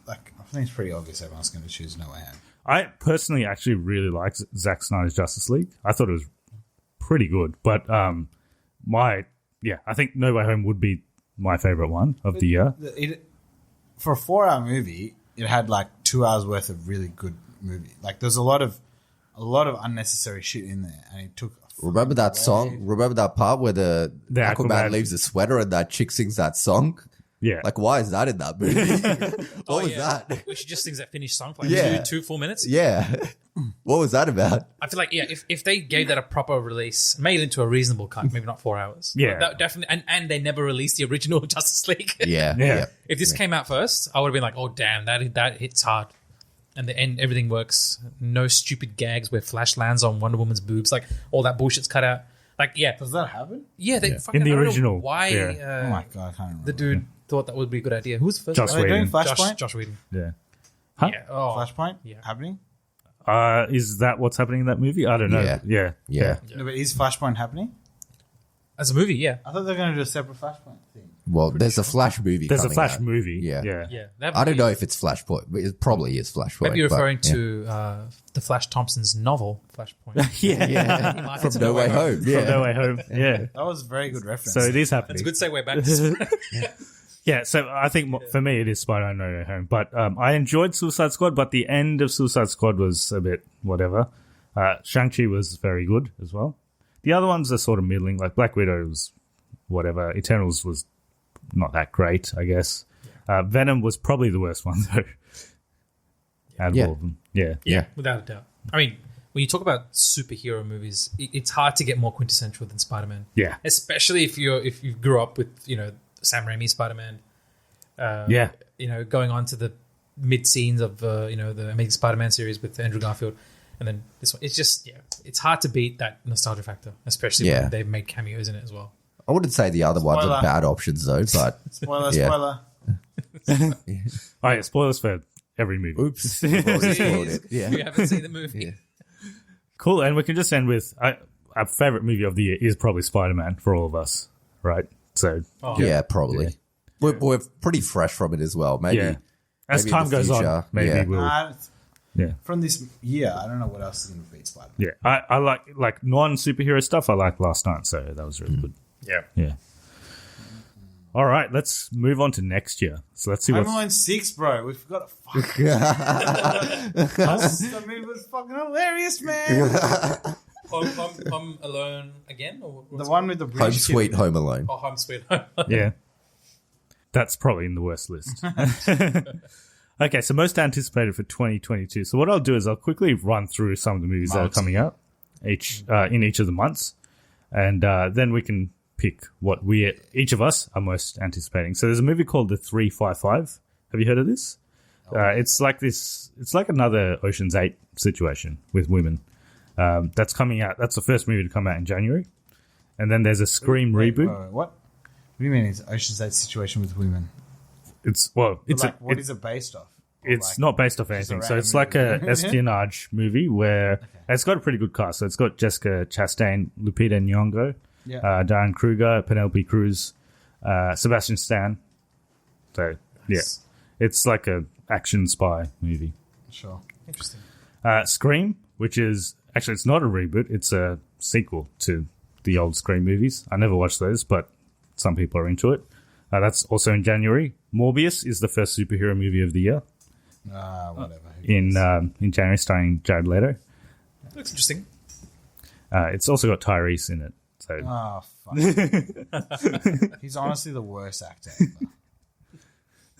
I think it's pretty obvious everyone's going to choose No Way Home. I personally actually really like Zack Snyder's Justice League. I thought it was pretty good, but I think No Way Home would be my favorite one of the year. For a 4-hour movie, it had like 2 hours worth of really good movie. Like there's a lot of unnecessary shit in there, and it took a Remember that song? Remember that part where the Aquaman Aquaman leaves a sweater and that chick sings that song? Yeah. Like, why is that in that movie? What was that? Where she just sings that finished song for like Yeah. two full minutes. Yeah. What was that about? I feel like, yeah, if they gave that a proper release, made it into a reasonable cut, maybe not 4 hours. Yeah. That definitely, and they never released the original Justice League. Yeah. Yeah. If this came out first, I would have been like, oh, damn, that hits hard. And the end, everything works. No stupid gags where Flash lands on Wonder Woman's boobs. Like, all that bullshit's cut out. Like, yeah. Does that happen? Yeah, they fucking, In the I don't know original, why yeah. Oh my god, I can't remember. the dude thought that would be a good idea. Who's the first Joss one? Are they doing Whedon. Flashpoint? Josh Whedon. Yeah. Huh? Yeah. Oh, Flashpoint? Yeah. Happening? Is that what's happening in that movie? I don't know. Yeah. Yeah. No, but is Flashpoint happening? as a movie, yeah. I thought they were going to do a separate Flashpoint thing. Well, there's a Flash movie There's a coming Flash out. movie. Yeah. Yeah. Yeah. I don't know if it's Flashpoint, but it probably is Flashpoint. Maybe you're but, referring yeah. to the Flash Thompson's novel, Flashpoint. Yeah. From No Way Home. From No Way Home. Yeah. That was a very good reference. So it is happening. That's a good segue back to Yeah, so I think for me it is Spider-Man No Way Home. But I enjoyed Suicide Squad, but the end of Suicide Squad was a bit whatever. Shang-Chi was very good as well. The other ones are sort of middling, like Black Widow was whatever. Eternals was not that great, I guess. Venom was probably the worst one, though. Out of Yeah. all of them. Yeah. Yeah. without a doubt. I mean, when you talk about superhero movies, it's hard to get more quintessential than Spider-Man. Yeah. Especially if you grew up with, Sam Raimi Spider-Man. Yeah. Going on to the mid scenes of the Amazing Spider-Man series with Andrew Garfield, and then this one. It's just it's hard to beat that nostalgia factor, especially Yeah. when they've made cameos in it as well. I wouldn't say the other ones Spoiler. are bad options, though, but Spoiler, Yeah. spoiler. Oh, yeah, spoilers for every movie. oops. We've already spoiled it. If you Yeah. haven't seen the movie, Yeah. Cool, and we can just end with our favorite movie of the year is probably Spider-Man for all of us, right? So, Yeah, probably. We're pretty fresh from it as well. Maybe, yeah. As maybe in time the goes on, future, maybe yeah. we'll... Yeah. From this year, I don't know what else is going to beat Spider-Man. Yeah, I like non-superhero stuff. I liked last night, so that was really good. yeah. Yeah. All right, let's move on to next year. So let's see Home what. Alone 6, bro. We forgot to That movie was fucking hilarious, man. Home Alone again, or The one with the Home British Sweet kid. Home Alone. Oh, Home Sweet Home. Yeah, that's probably in the worst list. Okay, so most anticipated for 2022. So what I'll do is I'll quickly run through some of the movies that are coming out in each of the months, and then we can pick what each of us are most anticipating. So there's a movie called The 355. Have you heard of this? It's like this. It's like another Ocean's 8 situation with women. That's coming out. That's the first movie to come out in January, and then there's a Scream reboot. Wait, what? What do you mean it's Ocean's 8 situation with women? It's What is it based off? Or It's like- not based off anything. So random it's like a movie. espionage movie where it's got a pretty good cast. So it's got Jessica Chastain, Lupita Nyong'o, Yeah. Diane Kruger, Penelope Cruz, Sebastian Stan. So yeah, it's like a action spy movie. Sure. Interesting. Scream, which is actually it's not a reboot. It's a sequel to the old Scream movies. I never watched those, but some people are into it. That's also in January. Morbius is the first superhero movie of the year Whatever. in January, starring Jared Leto. Looks interesting. It's also got Tyrese in it. So Oh, fuck. He's honestly the worst actor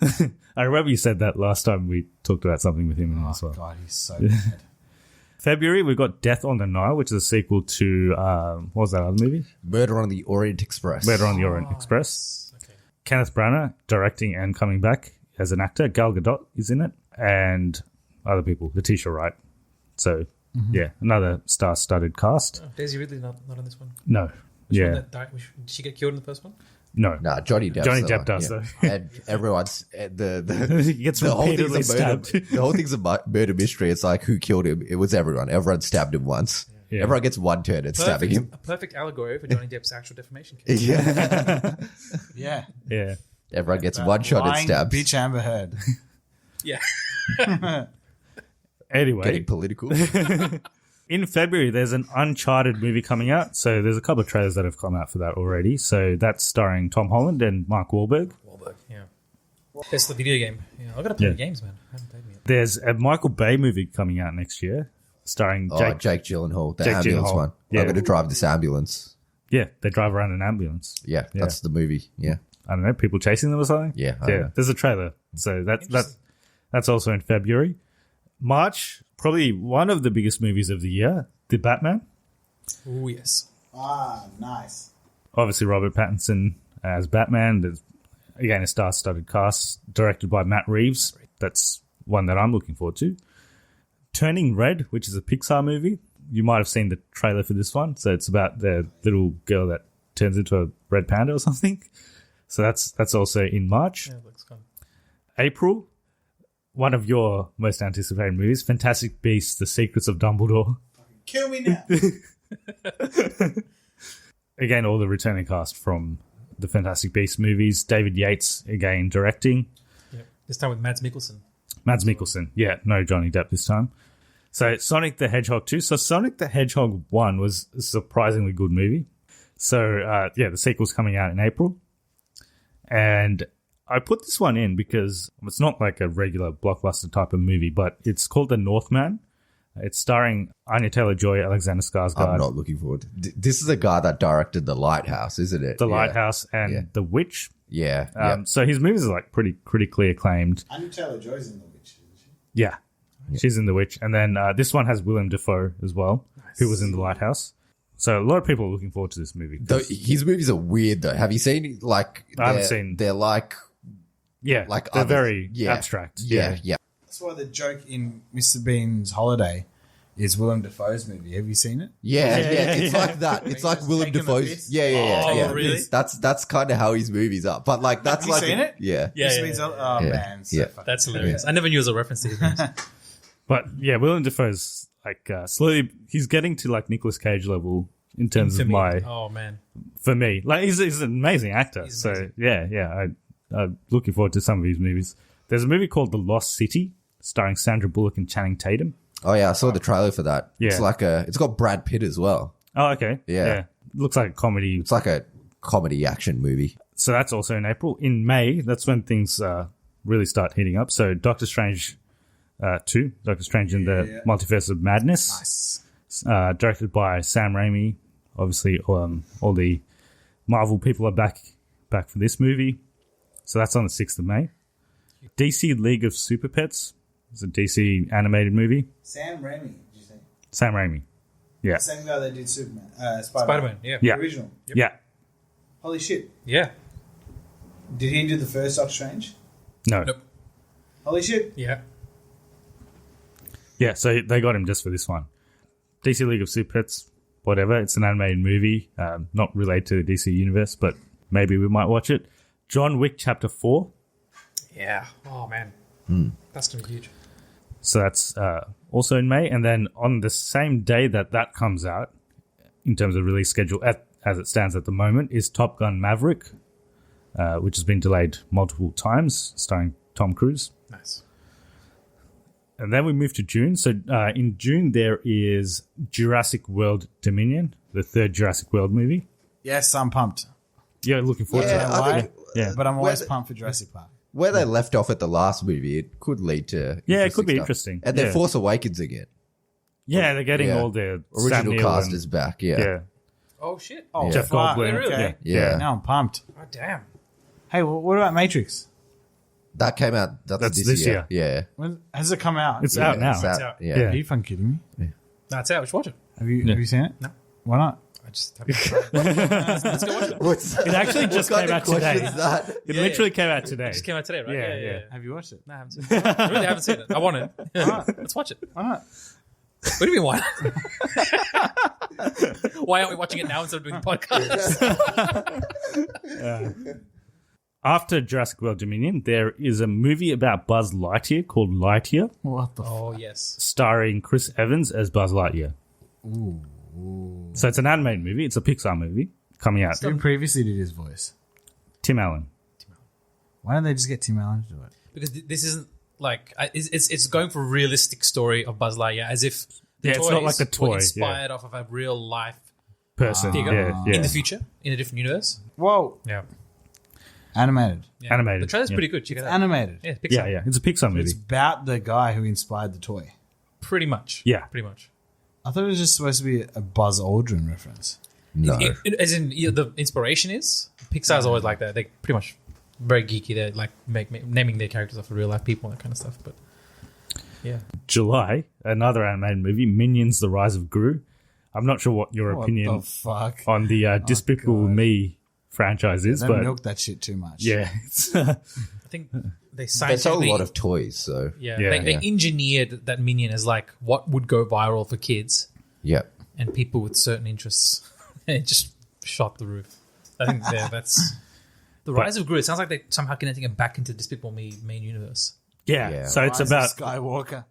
ever. I remember you said that last time we talked about something with him as Oh, well. God, he's so bad. February, we've got Death on the Nile, which is a sequel to what was that other movie? Murder on the Orient Express. Murder on the Orient Express. Okay. Kenneth Branagh directing and coming back as an actor. Gal Gadot is in it, and other people. Letitia Wright. So yeah, another star-studded cast. Oh, Daisy Ridley not on this one. No, Which one yeah, that died? Did she get killed in the first one? no. Nah, Johnny Depp. Johnny Depp does, though. And everyone's the He gets the whole thing's repeatedly a murder, stabbed. the whole thing's a murder mystery. It's like who killed him? It was everyone. Everyone stabbed him once. Yeah. Everyone gets one turn at stabbing him. A perfect allegory for Johnny Depp's actual defamation case. Yeah. Yeah. Yeah. Everyone gets one shot at Lying stabs. bitch Amber Heard. Yeah. Anyway, Getting political. in February, there's an Uncharted movie coming out. So there's a couple of trailers that have come out for that already. So that's starring Tom Holland and Mark Wahlberg. Wahlberg, yeah. That's the video game. Yeah, I got to play Yeah. the games, man. I haven't played them yet. There's a Michael Bay movie coming out next year starring Jake Gyllenhaal, the Jake ambulance Gyllenhaal. one. Yeah. I'm going to drive this ambulance. Yeah, they drive around in an ambulance. Yeah, that's the movie. Yeah. I don't know, people chasing them or something. Yeah, I don't know. There's a trailer, so that's also in February. March, probably one of the biggest movies of the year, The Batman. Oh, yes. Ah, nice. Obviously, Robert Pattinson as Batman. There's, again, a star-studded cast, directed by Matt Reeves. That's one that I'm looking forward to. Turning Red, which is a Pixar movie. You might have seen the trailer for this one. So it's about the little girl that turns into a red panda or something. So that's also in March. Yeah, looks fun. April, one of your most anticipated movies, Fantastic Beasts: The Secrets of Dumbledore. Kill me now. Again, all the returning cast from the Fantastic Beasts movies. David Yates, again, directing. Yep. This time with Mads Mikkelsen. Mads Mikkelsen. Yeah, no Johnny Depp this time. So Sonic the Hedgehog 2. So Sonic the Hedgehog 1 was a surprisingly good movie. So, the sequel's coming out in April. And I put this one in because it's not like a regular blockbuster type of movie, but it's called The Northman. It's starring Anya Taylor-Joy, Alexander Skarsgård. I'm not looking forward. This is a guy that directed The Lighthouse, isn't it? The Lighthouse and The Witch. Yeah. So his movies are like pretty critically acclaimed. Anya Taylor-Joy's in The Witch, isn't she? Yeah. She's in The Witch. And then this one has Willem Dafoe as well, who was in The Lighthouse. So a lot of people are looking forward to this movie. His movies are weird, though. Have you seen, like... I haven't seen... They're like... Yeah, like they're others. very abstract. Yeah. That's why the joke in Mr. Bean's Holiday is Willem Dafoe's movie. Have you seen it? Yeah. It's like that. It's like Willem taking the Dafoe's... piss. Yeah. really? That's kind of how his movies are. But, like, that's Have you like... seen it? Yeah. Mr. Bean's man. So Yeah. fucking That's hilarious. I never knew it was a reference to his names. But yeah, Willem Dafoe's like slowly... He's getting to like Nicolas Cage level in terms of my... Oh, man. For me. Like, he's an amazing actor. He's so, amazing. yeah. I'm looking forward to some of his movies. There's a movie called The Lost City, starring Sandra Bullock and Channing Tatum. Oh, yeah. I saw the trailer for that. Yeah. It's like it's got Brad Pitt as well. Oh, okay. Yeah. Looks like a comedy. It's like a comedy action movie. So that's also in April. In May, that's when things really start heating up. So Doctor Strange 2, Doctor Strange in the Multiverse of Madness. Nice. Directed by Sam Raimi. Obviously, all the Marvel people are back for this movie. So that's on the 6th of May. DC League of Super Pets. It's a DC animated movie. Sam Raimi, did you say? Sam Raimi. Yeah. The same guy that did Superman. Spider-Man, yeah. Yeah. The original. Yeah. Holy shit. Yeah. Did he do the first Doctor Strange? No. Nope. Holy shit. Yeah. Yeah, so they got him just for this one. DC League of Super Pets, whatever. It's an animated movie, not related to the DC universe, but maybe we might watch it. John Wick Chapter 4. Yeah. Oh, man. That's going to be huge. So that's also in May. And then on the same day that comes out, in terms of release schedule, as it stands at the moment, is Top Gun Maverick, which has been delayed multiple times, starring Tom Cruise. Nice. And then we move to June. So in June, there is Jurassic World Dominion, the third Jurassic World movie. Yes, I'm pumped. Yeah, looking forward to Yeah, that. why? Yeah. But I'm always pumped for Jurassic Park. Where they left off at the last movie, it could lead to... Yeah, it could be stuff. interesting. And then Yeah. Force Awakens again. Yeah, they're getting all their Sam Original Neill cast and- is back, Yeah. Oh, shit. Oh, Jeff fuck. Goldblum. Really? Okay. Yeah. Now I'm pumped. Oh, damn. Hey, what about Matrix? That came out... That's this year. Yeah. When, has it come out? It's out now. It's out. out. Yeah. Yeah. Are you fucking kidding me? That's out. We should watch it. Have you seen it? No. Why not? I just haven't tried. Let's go watch it. What's It actually just what kind came of out today. question is that? It Yeah, literally came out today. It just came out today, right? Yeah. Have you watched it? No, I haven't seen it. I really haven't seen it. I want it. Let's watch it. Why not? What do you mean, why? Why aren't we watching it now instead of doing the podcast? After Jurassic World Dominion, there is a movie about Buzz Lightyear called Lightyear, What the Oh, yes. starring Chris Evans as Buzz Lightyear. So it's an animated movie. It's a Pixar movie coming out. Who previously did his voice? Tim Allen. Why don't they just get Tim Allen to do it? Because this isn't like it's going for a realistic story of Buzz Lightyear, as if the Yeah, it's not like a toys were toy, inspired off of a real life Person. figure Yeah. in the future in a different universe. Whoa. Yeah, Animated. Animated. The trailer's Yeah. pretty good. Check it out. Animated. Yeah, Pixar. Yeah. It's a Pixar movie. It's about the guy who inspired the toy. Pretty much. Yeah. pretty much. I thought it was just supposed to be a Buzz Aldrin reference. No. As in the inspiration is Pixar's always like that. They pretty much very geeky. They're like naming their characters after real life people and that kind of stuff. But yeah, July, another animated movie, Minions: The Rise of Gru. I'm not sure what your opinion the fuck? on the Despicable God. Me franchise is, They but milk that shit too much. yeah, it's, I think they They scientifically sell a lot of toys, so yeah, Yeah. they engineered that minion as like what would go viral for kids yeah. and people with certain interests. And it just shot the roof. I think that's the Rise of Gru. It sounds like they're somehow connecting it back into Despicable Me main universe. yeah. Yeah. So it's Rise of about Skywalker.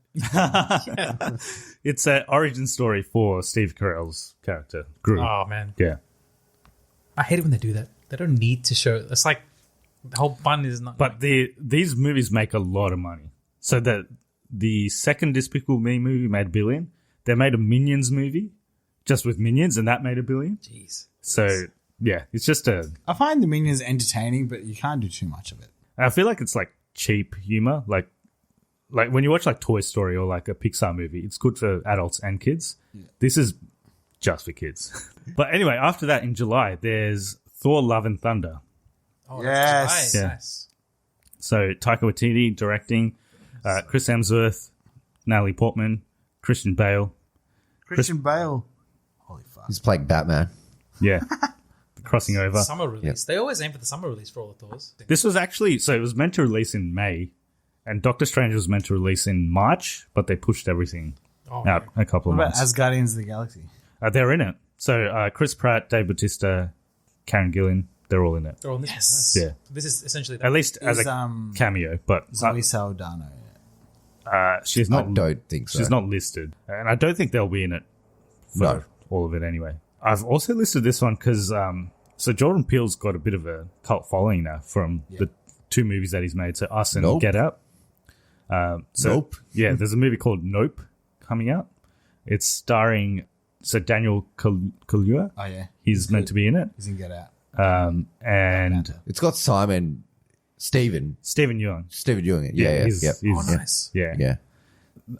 it's an origin story for Steve Carell's character Gru. Oh man, Yeah, I hate it when they do that. They don't need to show. It's like the whole fun is not. but these movies make a lot of money. So the second Despicable Me movie made $1 billion. They made a Minions movie just with Minions, and that made $1 billion. Jeez. So yeah, it's just I find the Minions entertaining, but you can't do too much of it. I feel like it's like cheap humor, like when you watch like Toy Story or like a Pixar movie, it's good for adults and kids. Yeah. This is just for kids. But anyway, after that in July, there's Thor: Love and Thunder. Oh, Yes. that's Yeah. nice. So Taika Waititi directing, Chris Hemsworth, Natalie Portman, Christian Bale. Christian Bale. Holy fuck. He's playing Batman. Yeah, crossing over. Summer release. They always aim for the summer release for all the Thors. This was actually, so it was meant to release in May, and Doctor Strange was meant to release in March, but they pushed everything out a couple of What about months. Asgardians of the Galaxy? They're in it. So Chris Pratt, Dave Bautista, Karen Gillan, they're all in it. They're on this. Yes. Nice. Yeah. This is essentially At least as Is, a cameo, but Zoe Saldana. she's I not. don't think so. She's not listed, and I don't think they'll be in it for No. all of it anyway. I've also listed this one because so Jordan Peele's got a bit of a cult following now from the two movies that he's made, so Us and Nope. Get Out. Nope. Yeah, there's a movie called Nope coming out. It's starring Daniel Kaluuya. Oh, yeah. He's meant to be in it, He's in Get Out. and It's got Stephen Stephen Yeun. Ewing. Yeah. he's- Yep. he's- Oh, nice. Yeah, Yeah.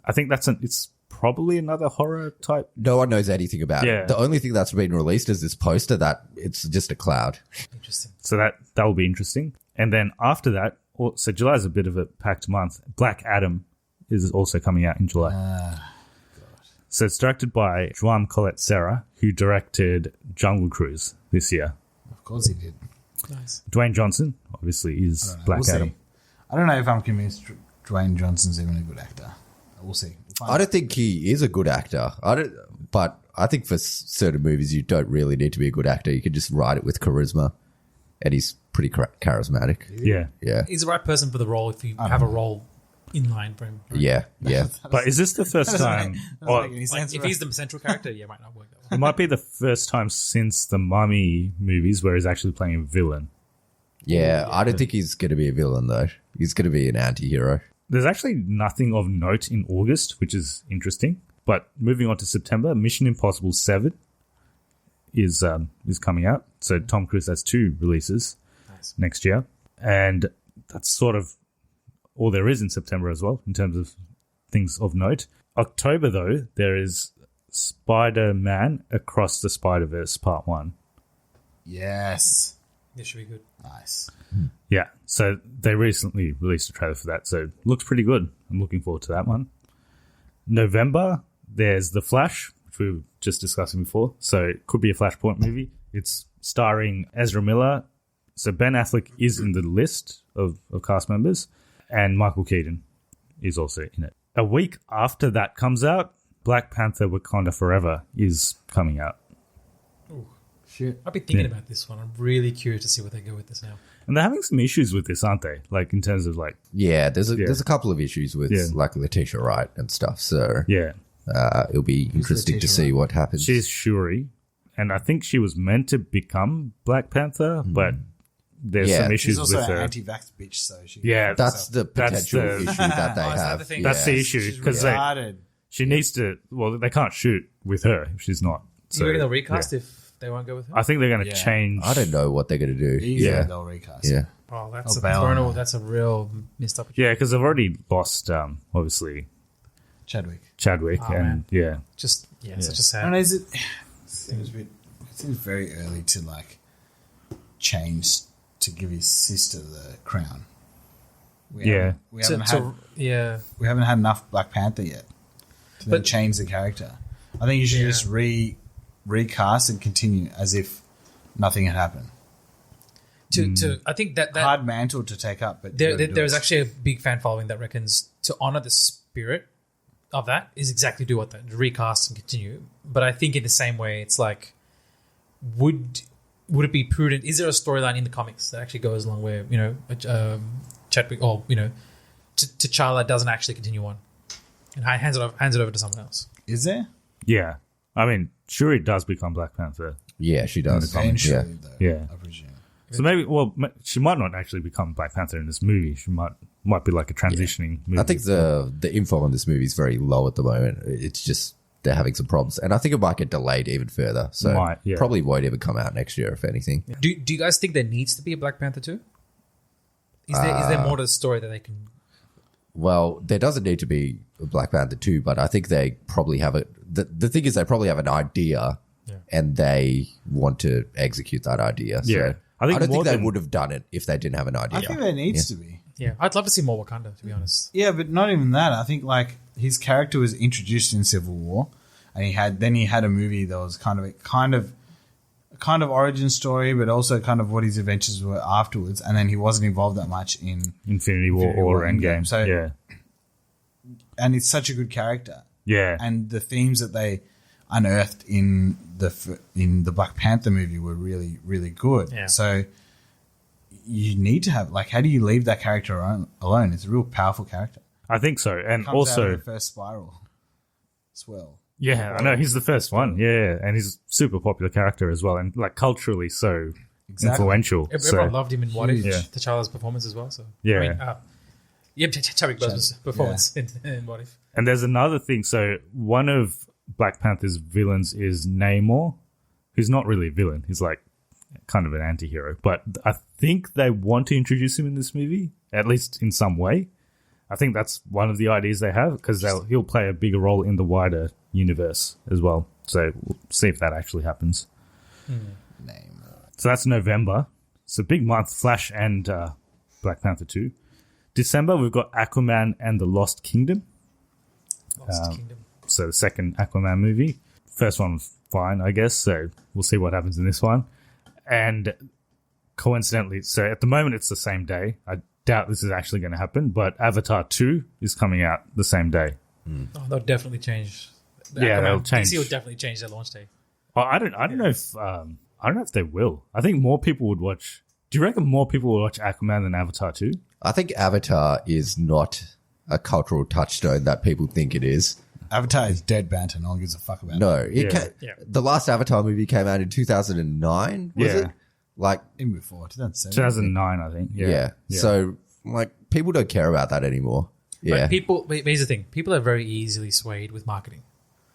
I think it's probably another horror type. No one knows anything about Yeah. it. The only thing that's been released is this poster that it's just a cloud. Interesting. So that will be interesting. And then after that, so July is a bit of a packed month. Black Adam is also coming out in July. So it's directed by Joan Colette Serra, who directed Jungle Cruise this year. Of course he did. Nice. Dwayne Johnson, obviously, is Black We'll Adam. see. I don't know if I'm convinced Dwayne Johnson's even a good actor. We'll see. We'll I don't think he is a good actor. But I think for certain movies you don't really need to be a good actor. You can just write it with charisma, and he's pretty charismatic. Yeah. Yeah, He's the right person for the role if you have a role in line for him. yeah. But is this the first time? doesn't Or make any Like, sense. if he's the central character, yeah, it might not work that well. it might be the first time since the Mummy movies where he's actually playing a villain. Yeah, I don't think he's going to be a villain, though. He's going to be an anti-hero. There's actually nothing of note in August, which is interesting. But moving on to September, Mission Impossible 7 is coming out. So Tom Cruise has 2 releases next year. And that's sort of all there is in September as well, in terms of things of note. October, though, there is Spider-Man Across the Spider-Verse Part 1. Yes. This should be good. Nice. Yeah, so they recently released a trailer for that, so looks pretty good. I'm looking forward to that one. November, there's The Flash, which we were just discussing before, so it could be a Flashpoint movie. It's starring Ezra Miller, so Ben Affleck is in the list of cast members, and Michael Keaton is also in it. A week after that comes out, Black Panther Wakanda Forever is coming out. Shit. I've been thinking about this one. I'm really curious to see where they go with this now. And they're having some issues with this, aren't they? Like, in terms of, like, Yeah, there's a couple of issues with like Letitia Wright and stuff. So yeah. it'll be interesting to Letitia see what happens. She's Shuri, and I think she was meant to become Black Panther, but there's Yeah. some She's issues also with an her. anti-vax bitch, so she. Yeah, That's the That's potential the- issue that they Oh, is that have. the thing? That's the Yeah. issue, She's because retarded. she needs to. Well, they can't shoot with her if she's not. So you reckon they'll yeah. recast if they won't go with her? I think they're going to Yeah. change. I don't know what they're going to do. Easily Yeah, they'll recast. yeah. Oh, that's Oh, a bail on thrown- her. that's a real missed opportunity. Yeah, because they've already lost, obviously, Chadwick. and man. yeah. Just such a sad. And it seems very early to like change to give his sister the crown. We haven't had enough Black Panther yet to then change the character. I think you should just recast and continue as if nothing had happened. I think that hard mantle to take up, but there's actually a big fan following that reckons to honor the spirit of that is exactly do what that recast and continue. But I think in the same way, it's like, would it be prudent? Is there a storyline in the comics that actually goes along where Chadwick or T'Challa doesn't actually continue on and hands it over to someone else? Is there? Yeah. I mean, Shuri does become Black Panther. Yeah, she does. Eventually, though, Yeah. I presume. So maybe, she might not actually become Black Panther in this movie. She might be like a transitioning movie. I think the info on this movie is very low at the moment. It's just they're having some problems, and I think it might get delayed even further. So probably won't even come out next year, if anything. Yeah. Do you guys think there needs to be a Black Panther 2? Is there more to the story that they can? Well, there doesn't need to be a Black Panther 2, but I think they probably have it. The thing is, they probably have an idea, and they want to execute that idea. Yeah. So I don't think they would have done it if they didn't have an idea. I think there needs to be. Yeah, I'd love to see more Wakanda, to be honest. Yeah, but not even that. I think like his character was introduced in Civil War, and he had a movie that was kind of origin story, but also kind of what his adventures were afterwards. And then he wasn't involved that much in Infinity War or Endgame. So yeah, and it's such a good character. Yeah, and the themes that they unearthed in the Black Panther movie were really, really good. Yeah. So you need to have how do you leave that character alone? It's a real powerful character. I think so, and Comes also out of the first spiral as well. Yeah, I know he's the first one. Yeah, and he's a super popular character as well, and like culturally so influential. Everyone loved him in What If, Yeah. T'Challa's performance as well. So Yeah. Chadwick Boseman's performance in What If. And there's another thing. So one of Black Panther's villains is Namor, who's not really a villain. He's like kind of an anti-hero. But I think they want to introduce him in this movie, at least in some way. I think that's one of the ideas they have, because he'll play a bigger role in the wider universe as well. So we'll see if that actually happens. So that's November. It's a big month, Flash and Black Panther 2. December, we've got Aquaman and the Lost Kingdom. So the second Aquaman movie. First one was fine, I guess. So we'll see what happens in this one. And coincidentally, so at the moment it's the same day. I doubt this is actually going to happen, but Avatar 2 is coming out the same day. Oh, they'll definitely change. They'll change. DC will definitely change their launch date. Well, I don't know if they will. I think more people would watch. Do you reckon more people will watch Aquaman than Avatar 2? I think Avatar is not a cultural touchstone that people think it is. Avatar is dead banter. No one gives a fuck about it. No, the last Avatar movie came out in 2009, was it? Like even before 2007. 2009, I think. Yeah. So people don't care about that anymore. Yeah. But here's the thing. People are very easily swayed with marketing,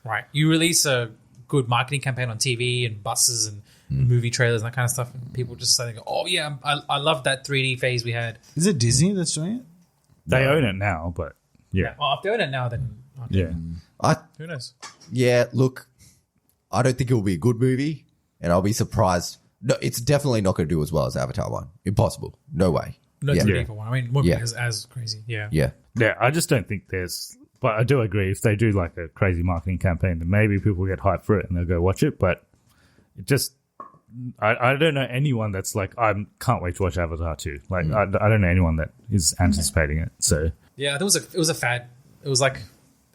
right? You release a good marketing campaign on TV and buses and movie trailers and that kind of stuff, and people just say, oh yeah, I love that 3D phase we had. Is it Disney that's doing it? They own it now, but yeah. Well, if they own it now, then yeah. Who knows? Yeah, look, I don't think it will be a good movie, and I'll be surprised. No, it's definitely not going to do as well as Avatar 1. Impossible. No way. No 3D for one. I mean, it won't be as crazy. Yeah. Yeah. Yeah, I just don't think there's... But I do agree, if they do like a crazy marketing campaign, then maybe people get hyped for it and they'll go watch it. But it just... I don't know anyone that's like, I can't wait to watch Avatar 2. Like, I don't know anyone that is anticipating it. So yeah, it was a fad. It was like...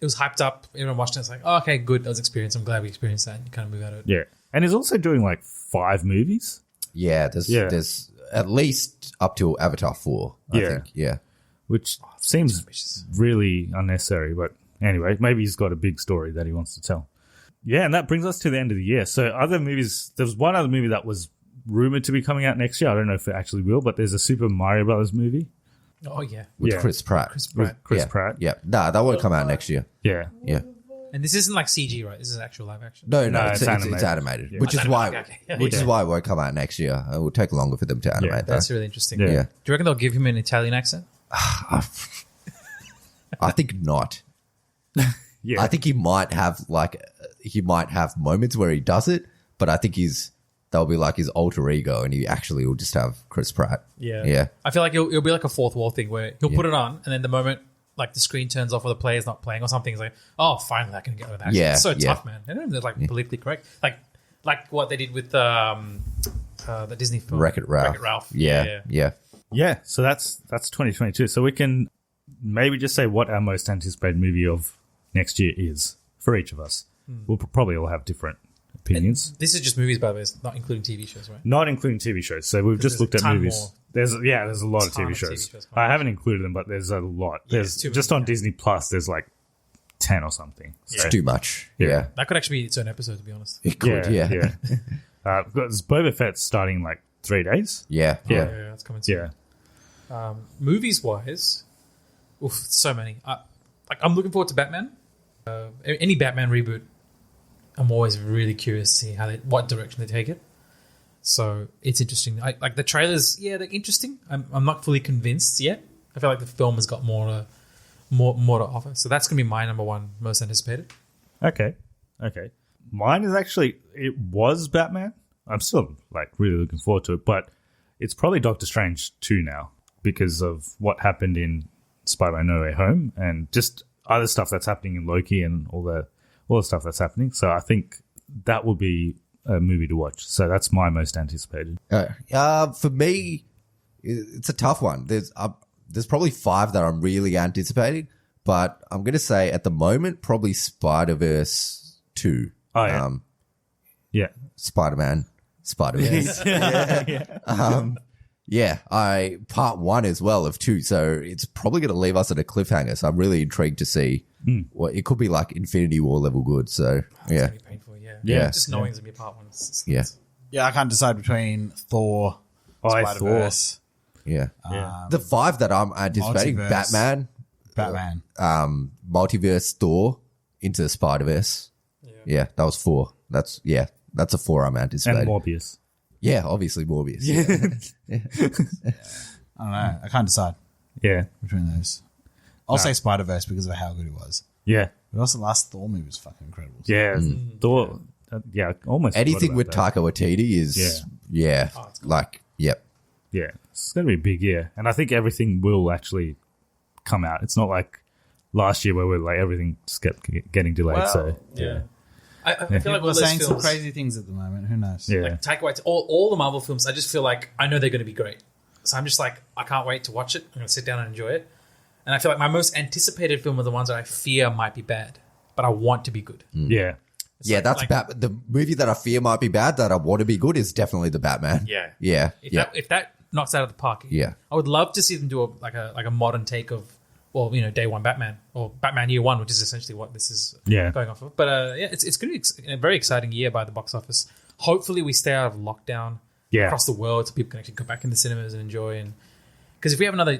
It was hyped up. Everyone watched it. It's like, oh, okay, good. That was experience. I'm glad we experienced that. And you kind of move out of it. Yeah. And he's also doing like 5 movies. Yeah, there's at least up till Avatar 4, I think. Yeah. Which seems really unnecessary. But anyway, maybe he's got a big story that he wants to tell. Yeah, and that brings us to the end of the year. So other movies, there was one other movie that was rumored to be coming out next year. I don't know if it actually will, but there's a Super Mario Brothers movie. Oh, yeah. With Chris Pratt. Chris Pratt. Yeah. Nah, that won't come out next year. Yeah. Yeah. And this isn't like CG, right? This is actual live action. No, it's animated. Yeah. Which is why Okay. is why it won't come out next year. It will take longer for them to animate that. That's really interesting. Yeah. Yeah. Do you reckon they'll give him an Italian accent? I think not. Yeah. I think he might have moments where he does it, but I think that'll be like his alter ego, and he actually will just have Chris Pratt. Yeah. I feel like it'll be like a fourth wall thing where he'll put it on, and then the moment like the screen turns off or the player's not playing or something, it's like, oh, finally I can get with that. Yeah, It's so tough, man. And they're like politically correct, like what they did with the Disney film Wreck-It Ralph. Yeah. Yeah, so that's 2022. So we can maybe just say what our most anticipated movie of next year is for each of us. We'll probably all have different opinions. And this is just movies, by the way, it's not including TV shows, right? Not including TV shows. So we've just looked at movies. More. There's a lot of TV shows. I haven't included them, but there's a lot. There's just on Disney Plus. There's like 10 or something. So, It's too much. Yeah. That could actually be its own episode, to be honest. It could, yeah. There's Boba Fett's starting in like 3 days. Yeah. Yeah. That's coming soon. Yeah. Movies wise, so many. I'm looking forward to Batman. Any Batman reboot, I'm always really curious to see what direction they take it. So it's interesting. Like the trailers, they're interesting. I'm not fully convinced yet. I feel like the film has got more to offer. So that's gonna be my number one most anticipated. Okay. Mine is actually, it was Batman. I'm still like really looking forward to it, but it's probably Doctor Strange 2 now because of what happened in Spider-Man No Way Home and just other stuff that's happening in Loki and all the stuff that's happening. So I think that will be a movie to watch. So that's my most anticipated. For me, it's a tough one. There's probably 5 that I'm really anticipating, but I'm going to say at the moment, probably Spider-Verse 2. Oh, yeah. Yeah. Spider-Man. Spider-Verse. Part 1 as well of 2. So it's probably going to leave us at a cliffhanger. So I'm really intrigued to see what it could be like Infinity War level good. So It's gonna be painful, Yeah. Just knowing it's gonna be part 1. Yeah, I can't decide between Thor, Spider-Verse. Yeah. The 5 that I'm anticipating, Multiverse. Batman, Multiverse, Thor, into Spider-Verse. Yeah, that was 4. That's a 4 I'm anticipating. And Morbius. Yeah, obviously Morbius. I don't know. I can't decide Yeah. between those. I'll say Spider-Verse because of how good it was. Yeah. But also the last Thor movie was fucking incredible. So. Yeah. Thor. Almost. Anything forgot with about Taika Waititi is, yep. that. Yeah. It's going to be a big year. And I think everything will actually come out. It's not like last year where we're like everything just kept getting delayed. I feel like People all are those saying some films, crazy things at the moment. Who knows? Yeah. like Taika Waititi, all the Marvel films, I just feel like I know they're going to be great. So I'm just like, I can't wait to watch it. I'm going to sit down and enjoy it. And I feel like my most anticipated film are the ones that I fear might be bad, but I want to be good. Yeah. That's the movie that I fear might be bad that I want to be good is definitely the Batman. Yeah. If that knocks out of the park, Yeah. I would love to see them do a modern take of, day one Batman or Batman Year One, which is essentially what this is going off of. But it's going to be a very exciting year by the box office. Hopefully, we stay out of lockdown across the world, so people can actually go back in the cinemas and enjoy. And because if we have another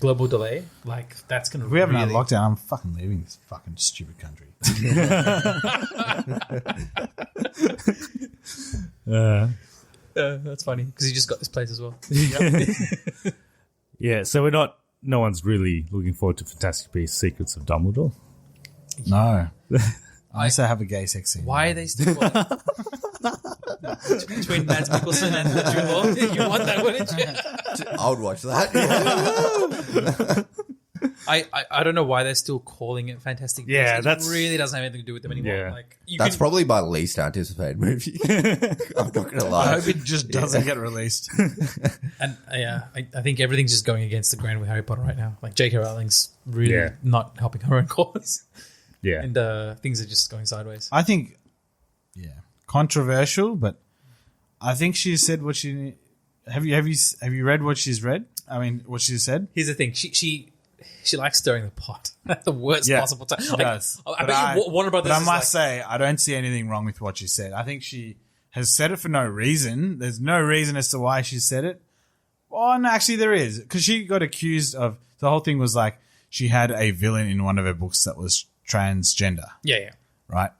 global delay, like that's going to. If we have another lockdown, I'm fucking leaving this fucking stupid country. That's funny because he just got this place as well. Yeah. So no one's really looking forward to Fantastic Beasts: Secrets of Dumbledore. No. I also have a gay sex scene. Why are they still between Mads Mikkelsen and Jude Law? You want that, wouldn't you? I would watch that. I don't know why they're still calling it Fantastic Beasts. Yeah, it really doesn't have anything to do with them anymore. Yeah. Like That's probably my least anticipated movie. I'm not going to I lie. hope it just doesn't get released. And I think everything's just going against the grain with Harry Potter right now. Like J.K. Rowling's really not helping her own cause. Yeah. And things are just going sideways. I think, controversial, but I think she said what she. Have you read what she's read? I mean, what she said. Here's the thing: she likes stirring the pot at the worst possible time. She does. I bet you Warner Brothers. But I must say, I don't see anything wrong with what she said. I think she has said it for no reason. There's no reason as to why she said it. Well, no, actually, there is, because she got accused of. The whole thing was like she had a villain in one of her books that was transgender. Yeah. Right?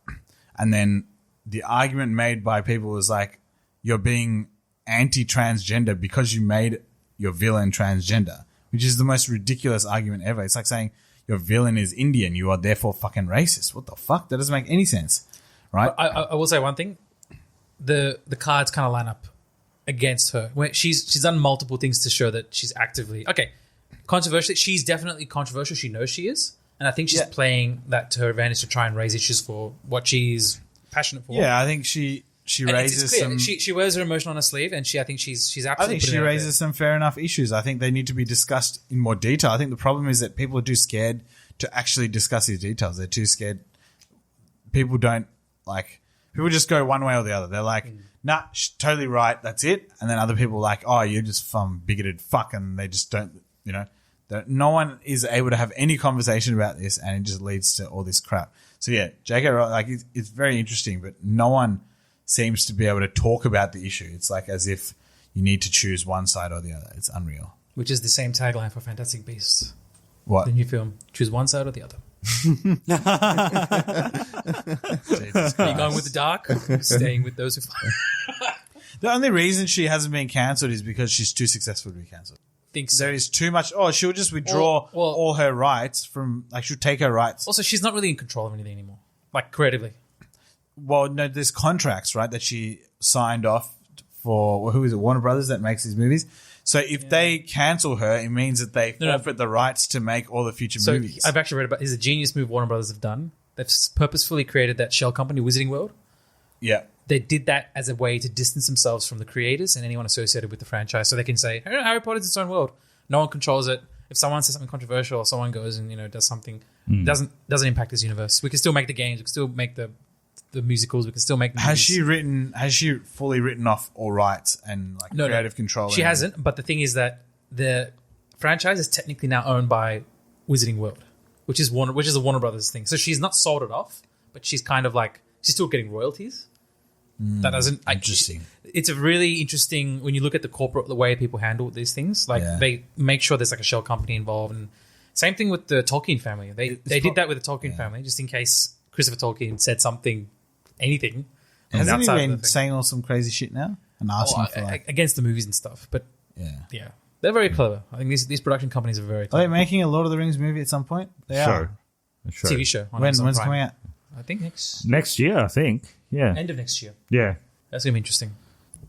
And then the argument made by people was like, you're being anti-transgender because you made your villain transgender, which is the most ridiculous argument ever. It's like saying your villain is Indian, you are therefore fucking racist. What the fuck? That doesn't make any sense, right? I will say one thing: the cards kind of line up against her. She's done multiple things to show that she's actively controversial. She's definitely controversial. She knows she is, and I think she's playing that to her advantage to try and raise issues for what she's passionate for. Yeah, I think she raises some. She wears her emotion on her sleeve, and I think she's absolutely. I think she raises some fair enough issues. I think they need to be discussed in more detail. I think the problem is that people are too scared to actually discuss these details. They're too scared. People don't like. People just go one way or the other. They're like, nah, she's totally right. That's it. And then other people are like, oh, you're just some bigoted fuck, and they just don't. No one is able to have any conversation about this, and it just leads to all this crap. So yeah, J.K. Rowling, it's very interesting, but no one seems to be able to talk about the issue. It's like as if you need to choose one side or the other. It's unreal. Which is the same tagline for Fantastic Beasts. What? The new film. Choose one side or the other. Are you going with the dark? Staying with those who fight? The only reason she hasn't been cancelled is because she's too successful to be cancelled. Think so. There is too much. Oh, she'll just withdraw all her rights from. Like she'll take her rights. Also, she's not really in control of anything anymore. Like creatively. Well, no, there's contracts, right, that she signed off for. Who is it? Warner Brothers that makes these movies. So if they cancel her, it means that they forfeit the rights to make all the future movies. I've actually read about. It's a genius move Warner Brothers have done. They've purposefully created that shell company, Wizarding World. Yeah. They did that as a way to distance themselves from the creators and anyone associated with the franchise, so they can say, hey, Harry Potter's its own world. No one controls it. If someone says something controversial or someone goes and does something, doesn't impact this universe. We can still make the games. We can still make the musicals. We can still make the movies. Has she fully written off all rights and creative control? She hasn't. But the thing is that the franchise is technically now owned by Wizarding World, which is a Warner Brothers thing. So she's not sold it off, but she's kind of like she's still getting royalties. That doesn't interesting. It's a really interesting when you look at the way people handle these things. Like they make sure there's like a shell company involved, and same thing with the Tolkien family. They did that with the Tolkien family just in case Christopher Tolkien said anything. Hasn't he been saying all some crazy shit now and asking for against the movies and stuff? But yeah, they're very clever. I think these production companies are very clever. Are they making a Lord of the Rings movie at some point? They are. TV show. When's coming out? I think next year. I think. Yeah. End of next year. Yeah. That's going to be interesting.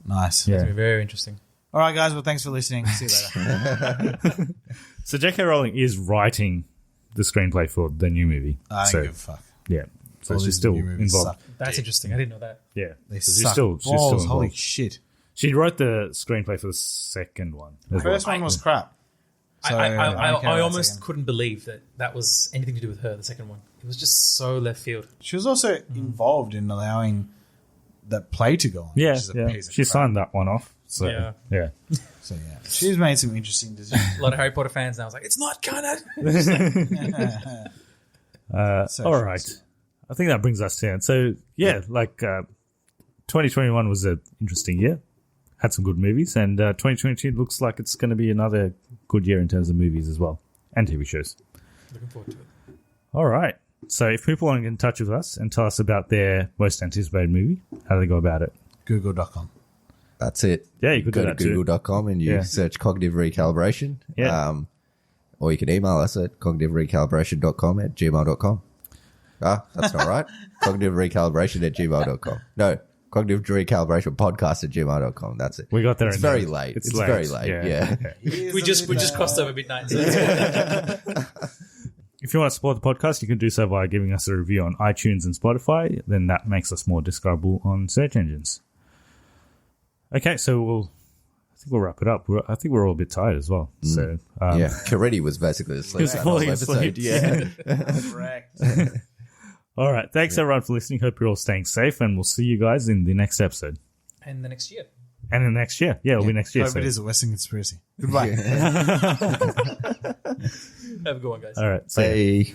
Nice. Yeah. That's going to be very interesting. All right, guys. Well, thanks for listening. See you later. So J.K. Rowling is writing the screenplay for the new movie. I don't give a fuck. Yeah. So she's still involved. That's interesting. I didn't know that. Yeah. They so suck she's still balls. involved. Holy shit. She wrote the screenplay for the second one. The first one was crap. So I almost couldn't believe that was anything to do with her, the second one. It was just so left field. She was also involved in allowing that play to go on. Yeah, she signed that one off. So, yeah. So, yeah. She's made some interesting decisions. A lot of Harry Potter fans now. I was like, it's not canon. All right. I think that brings us to end. So, 2021 was an interesting year. Had some good movies, and 2022 looks like it's going to be another good year in terms of movies as well, and TV shows. Looking forward to it. All right. So if people want to get in touch with us and tell us about their most anticipated movie, how do they go about it? Google.com. That's it. Yeah, you could go do to that too. Google.com and you search cognitive recalibration. Yeah. Or you can email us at cognitiverecalibration.com@gmail.com. That's not right. cognitiverecalibration@gmail.com. No. Cognitive Recalibration podcast@gmail.com. That's it. We got there. It's very late. It's very late. Yeah. We just crossed over midnight. So if you want to support the podcast, you can do so by giving us a review on iTunes and Spotify. Then that makes us more discoverable on search engines. Okay, so I think we'll wrap it up. I think we're all a bit tired as well. So Kireeti was basically asleep. He was falling asleep. Yeah. Correct. All right. Thanks, everyone, for listening. Hope you're all staying safe, and we'll see you guys in the next episode. And the next year. And the next year. Yeah, it'll be next year. Hope it is a Western conspiracy. Goodbye. Have a good one, guys. All right. Bye.